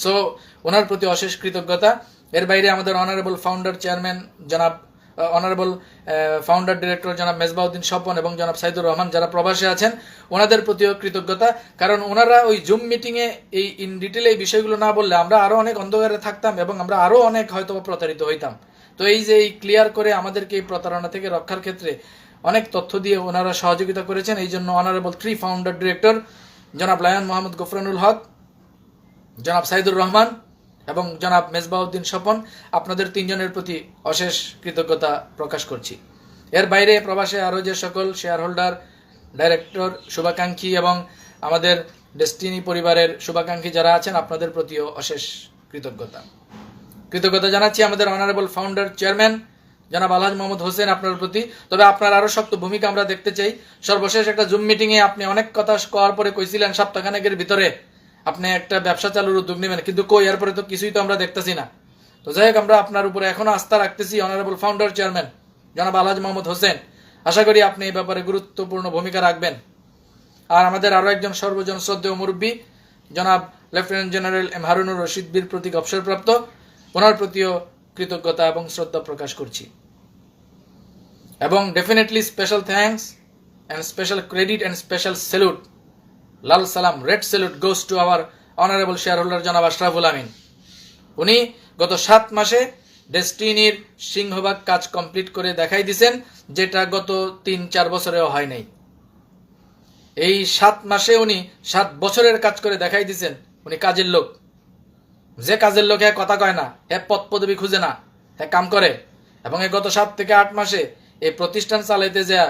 So ওনার প্রতি অশেষ কৃতজ্ঞতা। এর বাইরে আমাদের অনারেবল ফাউন্ডার চেয়ারম্যান জনাব অনারেবল ফাউন্ডার ডিরেক্টর জনাব মেজবাউদ্দিন স্বপন এবং জনাব সাইদুর রহমান যারা প্রবাসে আছেন, ওনাদের প্রতিও কৃতজ্ঞতা। কারণ ওনারা ওই জুম মিটিংয়ে এই ইন ডিটেলে এই বিষয়গুলো না বললে আমরা আরও অনেক অন্ধকারে থাকতাম এবং আমরা আরও অনেক হয়তো প্রতারিত হইতাম। তো এই যে এই ক্লিয়ার করে আমাদেরকে এই প্রতারণা থেকে রক্ষার ক্ষেত্রে অনেক তথ্য দিয়ে ওনারা সহযোগিতা করেছেন। এই জন্য অনারেবল 3 ফাউন্ডার ডিরেক্টর জনাব লায়ন মোহাম্মদ গফরানুল হক, জনাব সাইদুর রহমান এবং জনাব মেজবাউদ্দিন স্বপন, আপনাদের 3 জনের প্রতি অশেষ কৃতজ্ঞতা প্রকাশ করছি। এর বাইরে প্রবাসে আরও যে সকল শেয়ার হোল্ডার, ডাইরেক্টর, শুভাকাঙ্ক্ষী এবং আমাদের ডেস্টিনি পরিবারের শুভাকাঙ্ক্ষী যারা আছেন, আপনাদের প্রতিও অশেষ কৃতজ্ঞতা। কৃতজ্ঞতা জানাচ্ছি আমাদের অনারেবল ফাউন্ডার চেয়ারম্যান জনাব আলহাজ মোহাম্মদ হোসেন আপনার প্রতি। তবে আপনার আরো শক্ত ভূমিকা আমরা দেখতে চাই। সর্বশেষ একটা জুম মিটিং এ আপনি অনেক কথা কওয়ার পরে কইছিলেন সপ্তাহখানেকের ভিতরে আপনি একটা ব্যবসা চালুর উদ্যোগ নেবেন, কিন্তু কই এরপরে তো কিছুই তো আমরা দেখতেছি না। তো যাই হোক, আমরা আপনার উপরে এখনো আস্থা রাখতেছি অনারেবল ফাউন্ডার চেয়ারম্যান জনাব আলহাজ মোহাম্মদ হোসেন। আশা করি আপনি এই ব্যাপারে গুরুত্বপূর্ণ ভূমিকা রাখবেন। আর আমাদের আরো একজন সর্বজন শ্রদ্ধেয় মুরব্বী জনাব lieutenant general M Harunur Rashid Bir Protik অবসরপ্রাপ্ত, ওনার প্রতিও কৃতজ্ঞতা এবং শ্রদ্ধা প্রকাশ করছি। এবং definitely special thanks and special credit and special salute, লাল সালাম, red salute goes to our honourable share holder জনাব আশরাফুল আমিন। উনি গত 7 মাসে ডেস্টিনির সিংহভাগ কাজ কমপ্লিট করে দেখাই দিয়েছেন, যেটা গত 3-4 বছরেও হয় নাই। এই 7 মাসে উনি 7 বছরের কাজ করে দেখাই দিয়েছেন। উনি কাজের লোক, যে কাজের লোক কথা কয় না, পদ পদবি খুঁজে না, কাম করে। এবং এই গত 7 থেকে 8 মাসে এই প্রতিষ্ঠান চালাইতে যা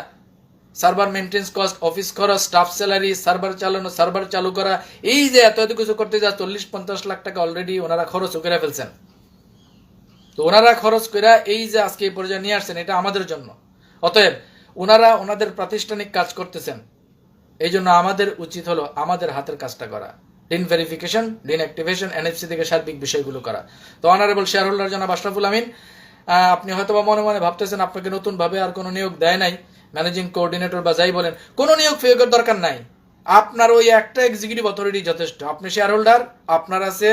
সার্ভার মেনটেন্স কস্ট, অফিস খরচ, স্টাফ স্যালারি, সার্ভার চালানো, সার্ভার চালু করা, এই যে এত কিছু করতে যা 40-50 লাখ টাকা অলরেডি ওনারা খরচ করে ফেলছেন। তো ওনারা খরচ করে এই যে আজকে এই পর্যায়ে নিয়ে আসছেন, এটা আমাদের জন্য। অতএব ওনারা ওনাদের প্রাতিষ্ঠানিক কাজ করতেছেন, এই জন্য আমাদের উচিত হলো আমাদের হাতের কাজটা করা, ঋণ ভেরিফিকেশন, ঋণ অ্যাক্টিভেশন, এনএফসি থেকে সার্বিক বিষয়গুলো করা। তো অনারেবল শেয়ার হোল্ডার জনাব আশরাফুল আমিন, আপনি হয়তো বা মনে মনে ভাবতেছেন আপনাকে নতুন ভাবে আর কোনো নিয়োগ দেয় নাই, ম্যানেজিং কোঅর্ডিনেটর বা যাই বলেন, কোনো নিয়োগ ফিয়োগের দরকার নাই। আপনার ওই একটা এক্সিকিউটিভ অথরিটি যথেষ্ট। আপনি শেয়ার হোল্ডার, আপনার আছে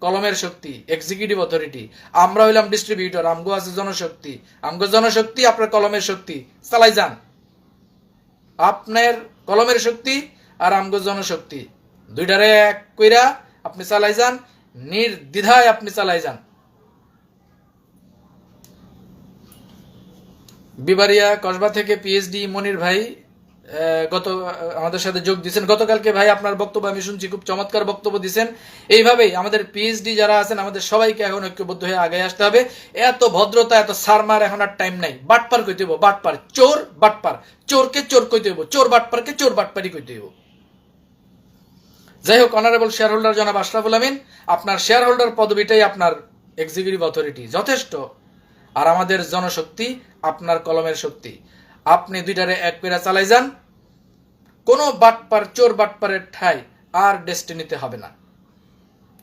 কলমের শক্তি, এক্সিকিউটিভ অথরিটি। আমরা হইলাম ডিস্ট্রিবিউটর, আমগো আছে জনশক্তি। আমগো জনশক্তি, আপনার কলমের শক্তি, চালাই যান। আপনার কলমের শক্তি আর আমগো জনশক্তি, দুইটারে এক কইরা আপনি চালাই যান, নির্দ্বিধায় আপনি চালাই যান। বিবারিয়া কসবা থেকে পিএইচডি মনির ভাই গত আমাদের সাথে যোগ দিয়েছেন। গতকালকে ভাই আপনার বক্তব্য আমি শুনছি, খুব চমৎকার বক্তব্য দিয়েছেন। এইভাবেই আমাদের পিএইচডি যারা আছেন, আমাদের সবাইকে এখন ঐক্যবদ্ধ হয়ে আগে আসতে হবে। এত ভদ্রতা, এত সারমার এখন আর টাইম নাই। বাটপার কইতে হইব, বাটপার, চোর বাটপার, চোরকে চোর কইতে হইব, চোর বাটপারকে চোর বাটপারই কইতে হইব। যাই হোক, অনারেবল শেয়ার হোল্ডার জনাব আশরাফুল আমিন, আপনার শেয়ার হোল্ডার পদবিটাই আপনার এক্সিকিউটিভ অথরিটি, যথেষ্ট। আর আমাদের জনশক্তি আপনার কলমের শক্তি। আপনি দুইটারে এক পেরা চালাই যান, কোনো বাটপার, চোর বাটপারের ঠাই আর ডেস্টিনিতে হবে না।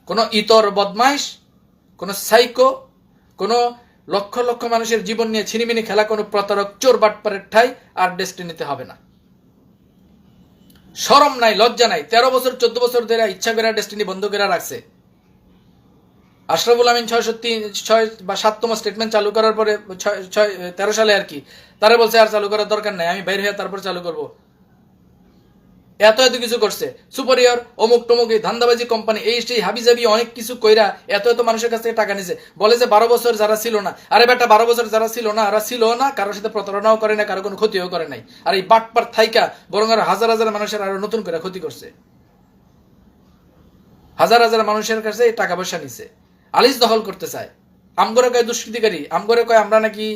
কোনো ইতর বদমাইশ, কোনো সাইকো, কোনো লক্ষ লক্ষ মানুষের জীবন নিয়ে ছিনিমিনি খেলা কোনো প্রতারক, চোর বাটপারের ঠাই আর ডেস্টিনিতে হবে না। শরম নাই, লজ্জা নাই। 13 বছর 14 বছর ধরে ইচ্ছা করে ডেস্টিনি বন্ধ করে রাখছে। আশরাফুল আমিন 6 বা 7তম স্টেটমেন্ট চালু করার পরে 13 সালে আর কি, তারা বলছে আর চালু করার দরকার নাই, আমি বাইরে হয়ে তারপর চালু করব। এত কিছু করছে, সুপারিয়র, অমুক টমুক, এই ধান্দাবাজি কোম্পানি, এই সেই হাবিজাবি অনেক কিছু কইরা এত মানুষের কাছ থেকে টাকা নিছে। বলে যে 12 বছর যারা ছিল না, আরে বেটা 12 বছর যারা ছিল না, আর ছিল না, কারোর সাথে প্রতারণাও করে না, কারো কোনো ক্ষতিও করে নাই। আর এই বাটপার থাইকা বরং আরো হাজার হাজার মানুষের আরো নতুন করে ক্ষতি করছে। হাজার হাজার মানুষের কাছে টাকা পয়সা নিছে, আলিস দখল করতে চায়। আমগরে কয় দুষ্কৃতিকারী, আমগরে কয় আমরা নাকি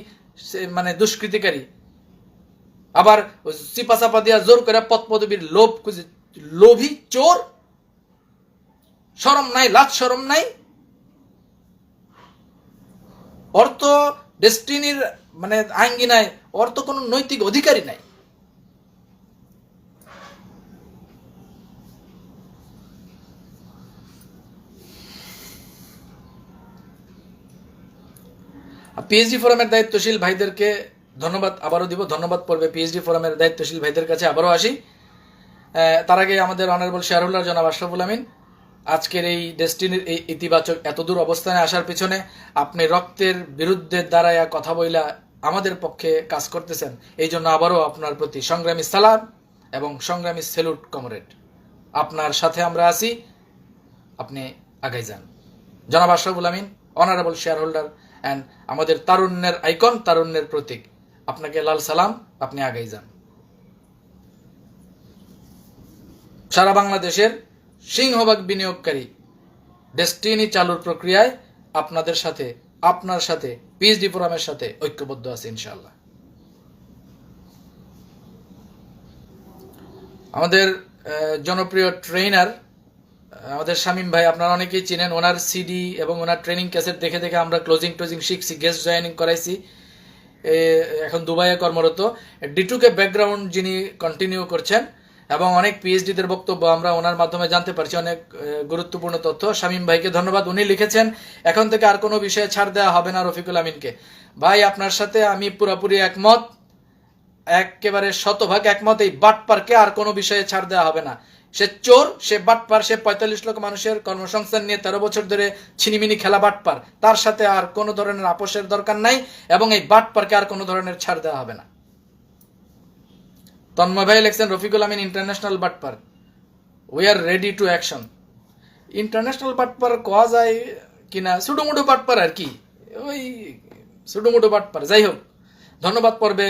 মানে দুষ্কৃতিকারী। আবার চিপা চাপা দিয়া জোর করে পদ পদবীর লোভ খুঁজে, লোভী চোর। শরম নাই, লাজ শরম নাই। অর্থ ডেস্টিনির মানে আঙ্গিনায় অর্থ কোনো নৈতিক অধিকারী নাই। পিএইচডি ফোরামের দায়িত্বশীল ভাইদেরকে ধন্যবাদ আবারও দিব। ধন্যবাদ পড়বে পিএইচডি ফোরামের দায়িত্বশীল ভাইদের কাছে আবারও আসি। তার আগে আমাদের অনারেবল শেয়ার হোল্ডার জনাব আশরাফুল আমিন, আজকের এই ডেস্টিনির এই ইতিবাচক এতদূর অবস্থানে আসার পিছনে আপনি রক্তের বিরুদ্ধে দাঁড়ায়া কথা বইলা আমাদের পক্ষে কাজ করতেছেন, এই জন্য আবারও আপনার প্রতি সংগ্রামী সালাম এবং সংগ্রামী স্যালুট কমরেড। আপনার সাথে আমরা আছি, আপনি আগাই যান। জনাব আশরাফুল আমিন, অনারেবল শেয়ার হোল্ডার অ্যান্ড আমাদের তারুণ্যের আইকন, তারুণ্যের প্রতীক, আপনাকে লাল সালাম, আপনি আগাই যান। সারা বাংলাদেশের সিংহভাগ বিনিয়োগকারী ডেস্টিনি চালুর প্রক্রিয়ায় আপনাদের সাথে, আপনার সাথে, পিএইচডি ফোরামের সাথে ঐক্যবদ্ধ আছে ইনশাআল্লাহ। আমাদের জনপ্রিয় ট্রেনার আমাদের শামীম ভাই আপনারা অনেকেই চিনেন, ওনার সিডি এবং ওনার ট্রেনিং ক্যাসেট দেখে দেখে আমরা ক্লোজিং শিখছি, গেস্ট জয়েনিং করাইছি। এখন দুবাইয়ে কর্মরত। ডিটুকে ব্যাকগ্রাউন্ড যিনি কন্টিনিউ করছেন এবং অনেক পিএইচডিদের বক্তব্য আমরা ওনার মাধ্যমে জানতে পারছি, অনেক গুরুত্বপূর্ণ তথ্য। শামীম ভাইকে ধন্যবাদ। উনি লিখেছেন এখন থেকে আর কোনো বিষয়ে ছাড় দেওয়া হবে না রফিকুল আমিনকে। ভাই আপনার সাথে আমি পুরোপুরি একমত, একেবারে শতভাগ একমত। এই বাটপারকে আর কোনো বিষয়ে ছাড় দেওয়া হবে না। সে চোর, সে বাটপার, সে ৪৫ লক্ষ মানুষের কর্মসংস্থান নিয়ে ১৩ বছর ধরে ছিনিমিনি খেলা বাটপার। তার সাথে আর কোনো ধরনের আপোষের দরকার নাই এবং এই বাটপারকে আর কোনো ধরনের ছাড় দেওয়া হবে না। তন্ময় ভাই লিখছেন রফিকুল আমিন ইন্টারন্যাশনাল বাটপার, we are ready to action. International বাটপার কোয়া যায় কিনা, সুডুমুডু বাটপার আর কি, ওই সুডুমুডু বাটপার। যাই হোক, ধন্যবাদ পর্বে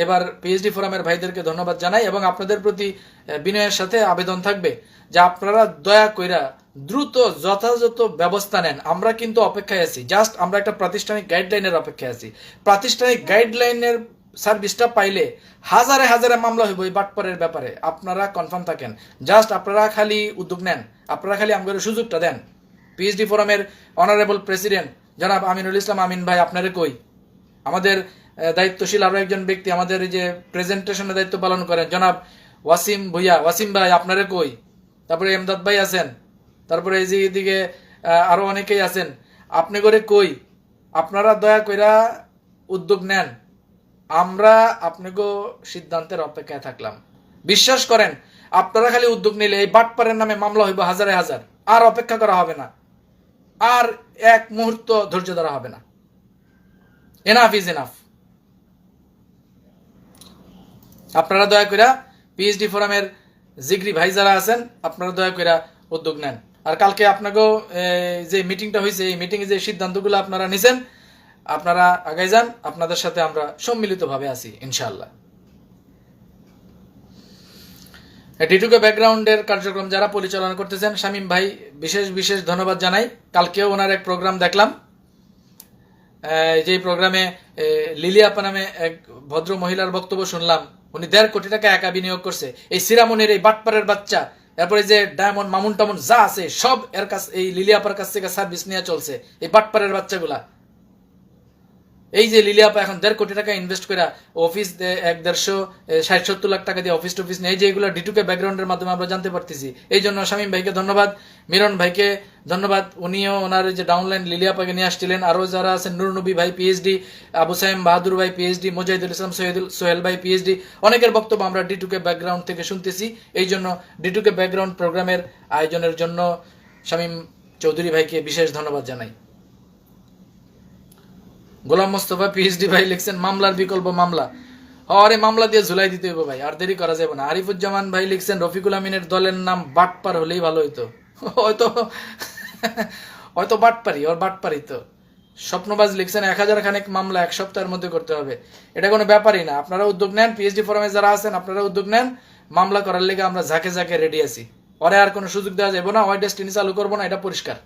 এবার পিএইচডি ফোরামের ভাইদেরকে ধন্যবাদ জানাই এবং আপনাদের প্রতি বিনয়ের সাথে আবেদন থাকবে যে আপনারা দয়া কইরা দ্রুত যথাযথ ব্যবস্থা নেন। আমরা কিন্তু অপেক্ষায় আছি, জাস্ট আমরা একটা প্রাতিষ্ঠানিক গাইডলাইনের অপেক্ষায় আছি। প্রাতিষ্ঠানিক গাইডলাইনের সার্ভিসটা পাইলে হাজারে হাজারে মামলা হইব এই বাটপারের ব্যাপারে, আপনারা কনফার্ম থাকেন। জাস্ট আপনারা খালি উদ্যোগ নেন, আপনারা খালি আমাদের সুযোগটা দেন। পিএইচডি ফোরামের অনারেবল প্রেসিডেন্ট জনাব আমিনুল ইসলাম আমিন ভাই আপনারে কই, আমাদের দায়িত্বশীল আরো একজন ব্যক্তি আমাদের এই যে প্রেজেন্টেশনের দায়িত্ব পালন করেন জনাব ওয়াসিম ভুইয়া, ওয়াসিম ভাই আপনারে কই, তারপরে এমদাদ ভাই আছেন, তারপরে এই যে এদিকে আরো অনেকেই আছেন, আপনি করে কই, আপনারা দয়া কইরা উদ্যোগ নেন। আমরা আপনাকে সিদ্ধান্তের অপেক্ষায় থাকলাম। বিশ্বাস করেন, আপনারা খালি উদ্যোগ নিলে এই বাটপারের নামে মামলা হইব হাজারে হাজার, আর অপেক্ষা করা হবে না, আর এক মুহূর্ত ধৈর্য ধরা হবে না। Enough is enough. আপনারা দয়া কইরা পিএইচডি ফোরামের জিগরি ভাই যারা আছেন, আপনারা দয়া কইরা উদ্যোগ নেন। আর কালকে আপনাকেও যে মিটিংটা হয়েছে, এই মিটিংয়ে যে সিদ্ধান্তগুলো আপনারা নিছেন, আপনারা আগাই যান, আপনাদের সাথে আমরা সম্মিলিতভাবে আছি ইনশাআল্লাহ। ডিটুকে ব্যাকগ্রাউন্ডের কার্যক্রম যারা পরিচালনা করতেছেন, শামীম ভাই বিশেষ বিশেষ ধন্যবাদ জানাই। কালকেও ওনার এক প্রোগ্রাম দেখলাম, যে প্রোগ্রামে লিলি আপা নামে এক ভদ্র মহিলার বক্তব্য শুনলাম। উনি ১.৫ কোটি টাকা একা বিনিয়োগ করছে এই সিরামনির এই বাটপারের বাচ্চা, এরপরে যে ডায়মন্ড মামুন টামুন যা আছে সব এর কাছে, এই লিলি আপার কাছ থেকে সার্ভিস নিয়ে চলছে এই বাটপারের বাচ্চাগুলা। এই যে লিলি আপা এখন ১.৫ কোটি টাকা ইনভেস্ট করে অফিস ১৫০-৬০-৭০ লাখ টাকা দিয়ে অফিস টফিস নেই, যে এগুলো ডিটুকে ব্যাকগ্রাউন্ডের মাধ্যমে আমরা জানতে পারতেছি। এই জন্য শামীম ভাইকে ধন্যবাদ, মিরন ভাইকে ধন্যবাদ, উনিও ওনার যে ডাউনলাইন লিলি আপাকে নিয়ে আসছিলেন। আরও যারা আছেন, নুর নবী ভাই পিএইচডি, আবু সাইম বাহাদুর ভাই পিএইচডি, মুজাহিদুল ইসলাম সোহেল ভাই পিএইচডি, অনেকের বক্তব্য আমরা ডিটুকে ব্যাকগ্রাউন্ড থেকে শুনতেছি। এই জন্য ডিটুকে ব্যাকগ্রাউন্ড প্রোগ্রামের আয়োজনের জন্য শামীম চৌধুরী ভাইকে বিশেষ ধন্যবাদ জানাই। গোলাম মোস্তফা পিএইচডি ভাই লিখছেন মামলার বিকল্প মামলা, আরে মামলা দিয়ে ঝুলাই দিতে হইব ভাই, আর দেরি করা যাবে না। আরিফুজ্জামান ভাই লিখছেন রফিকুল আমিনের দলের নাম বাটপার হলেই ভালো হইতো। হয়তো বাটপারি, ওর বাটপারি তো। স্বপ্নবাজ লিখছেন ১০০০ খানেক মামলা ১ সপ্তাহের মধ্যে করতে হবে, এটা কোনো ব্যাপারই না। আপনারা উদ্যোগ নেন, পিএইচডি ফোরামে যারা আছেন আপনারা উদ্যোগ নেন, মামলা করার লেগে আমরা ঝাঁকে ঝাঁকে রেডি আছি। ওরে আর কোনো সুযোগ দেওয়া যাবে না, ওয়াই ডেস্টিনি চালু করবো না, এটা পরিষ্কার।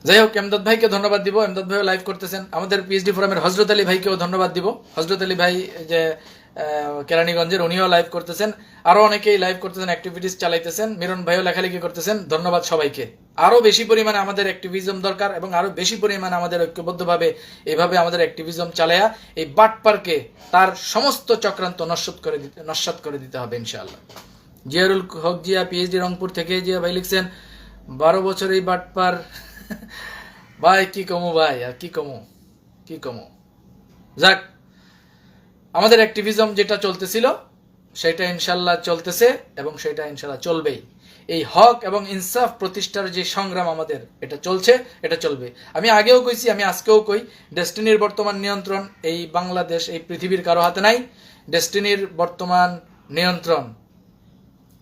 যাই হোক, এমদাদ ভাইকে ধন্যবাদ দিব, এমদাদ ভাইও লাইভ করতেছেন। আমাদের পিএইচডি ফোরামের হজরত আলী ভাইকেও ধন্যবাদ দিব। হজরত আলী ভাই যে কেরানীগঞ্জের, উনিও লাইভ করতেছেন, আরো অনেকেই লাইভ করতেছেন, অ্যাক্টিভিটিস চালাইতেছেন। মিরন ভাইও লেখালেখি করতেছেন, ধন্যবাদ সবাইকে। আরো বেশি পরিমাণে আমাদের অ্যাক্টিভিজম দরকার এবং আরো বেশি পরিমাণে আমাদের ঐক্যবদ্ধভাবে এইভাবে আমাদের অ্যাক্টিভিজম চালায়া এই বাটপারকে তার সমস্ত চক্রান্ত নস্যাৎ করে দিতে হবে ইনশাআল্লাহ। জিয়ারুল হক জিয়া পিএইচডি রংপুর থেকে জিয়া ভাই লিখছেন ১২ বছর এই বাটপার ভাই, কি কমু ভাই, আর কি কমু। যাক, আমাদের অ্যাক্টিভিজম যেটা চলতেছিল সেটা ইনশাল্লাহ চলতেছে এবং সেটা ইনশাল্লাহ চলবেই। এই হক এবং ইনসাফ প্রতিষ্ঠার যে সংগ্রাম আমাদের, এটা চলছে, এটা চলবে। আমি আগেও কইছি, আমি আজকেও কই, ডেস্টিনির বর্তমান নিয়ন্ত্রণ এই বাংলাদেশ, এই পৃথিবীর কারো হাতে নাই। ডেস্টিনির বর্তমান নিয়ন্ত্রণ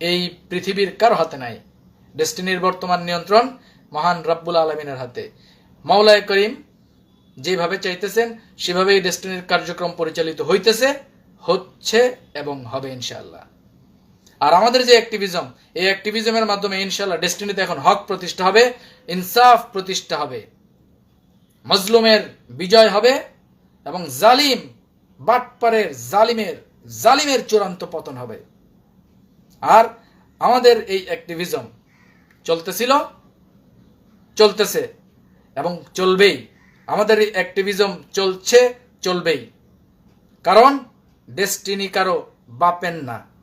এই পৃথিবীর কারো হাতে নাই। ডেস্টিনির বর্তমান নিয়ন্ত্রণ মহান রব্বুল আলমিনের হাতে। মাওলায়ে করিম যেভাবে চাইতেছেন সেভাবেই ডেস্টিনির কার্যক্রম পরিচালিত হইতেছে, হচ্ছে এবং হবে ইনশাআল্লাহ। আর আমাদের যে অ্যাক্টিভিজম, এই অ্যাক্টিভিজমের মাধ্যমে ইনশাআল্লাহ ডেস্টিনিতে এখন হক প্রতিষ্ঠা হবে, ইনসাফ প্রতিষ্ঠা হবে, মজলুমের বিজয় হবে এবং জালিম বাটপারের জালিমের চূড়ান্ত পতন হবে। আর আমাদের এই অ্যাক্টিভিজম চলতেছিল, চলতেছে এবং চলবেই। আমাদের এই অ্যাক্টিভিজম চলছে, চলবেই। কারণ ডেস্টিনি কারো বাপের না।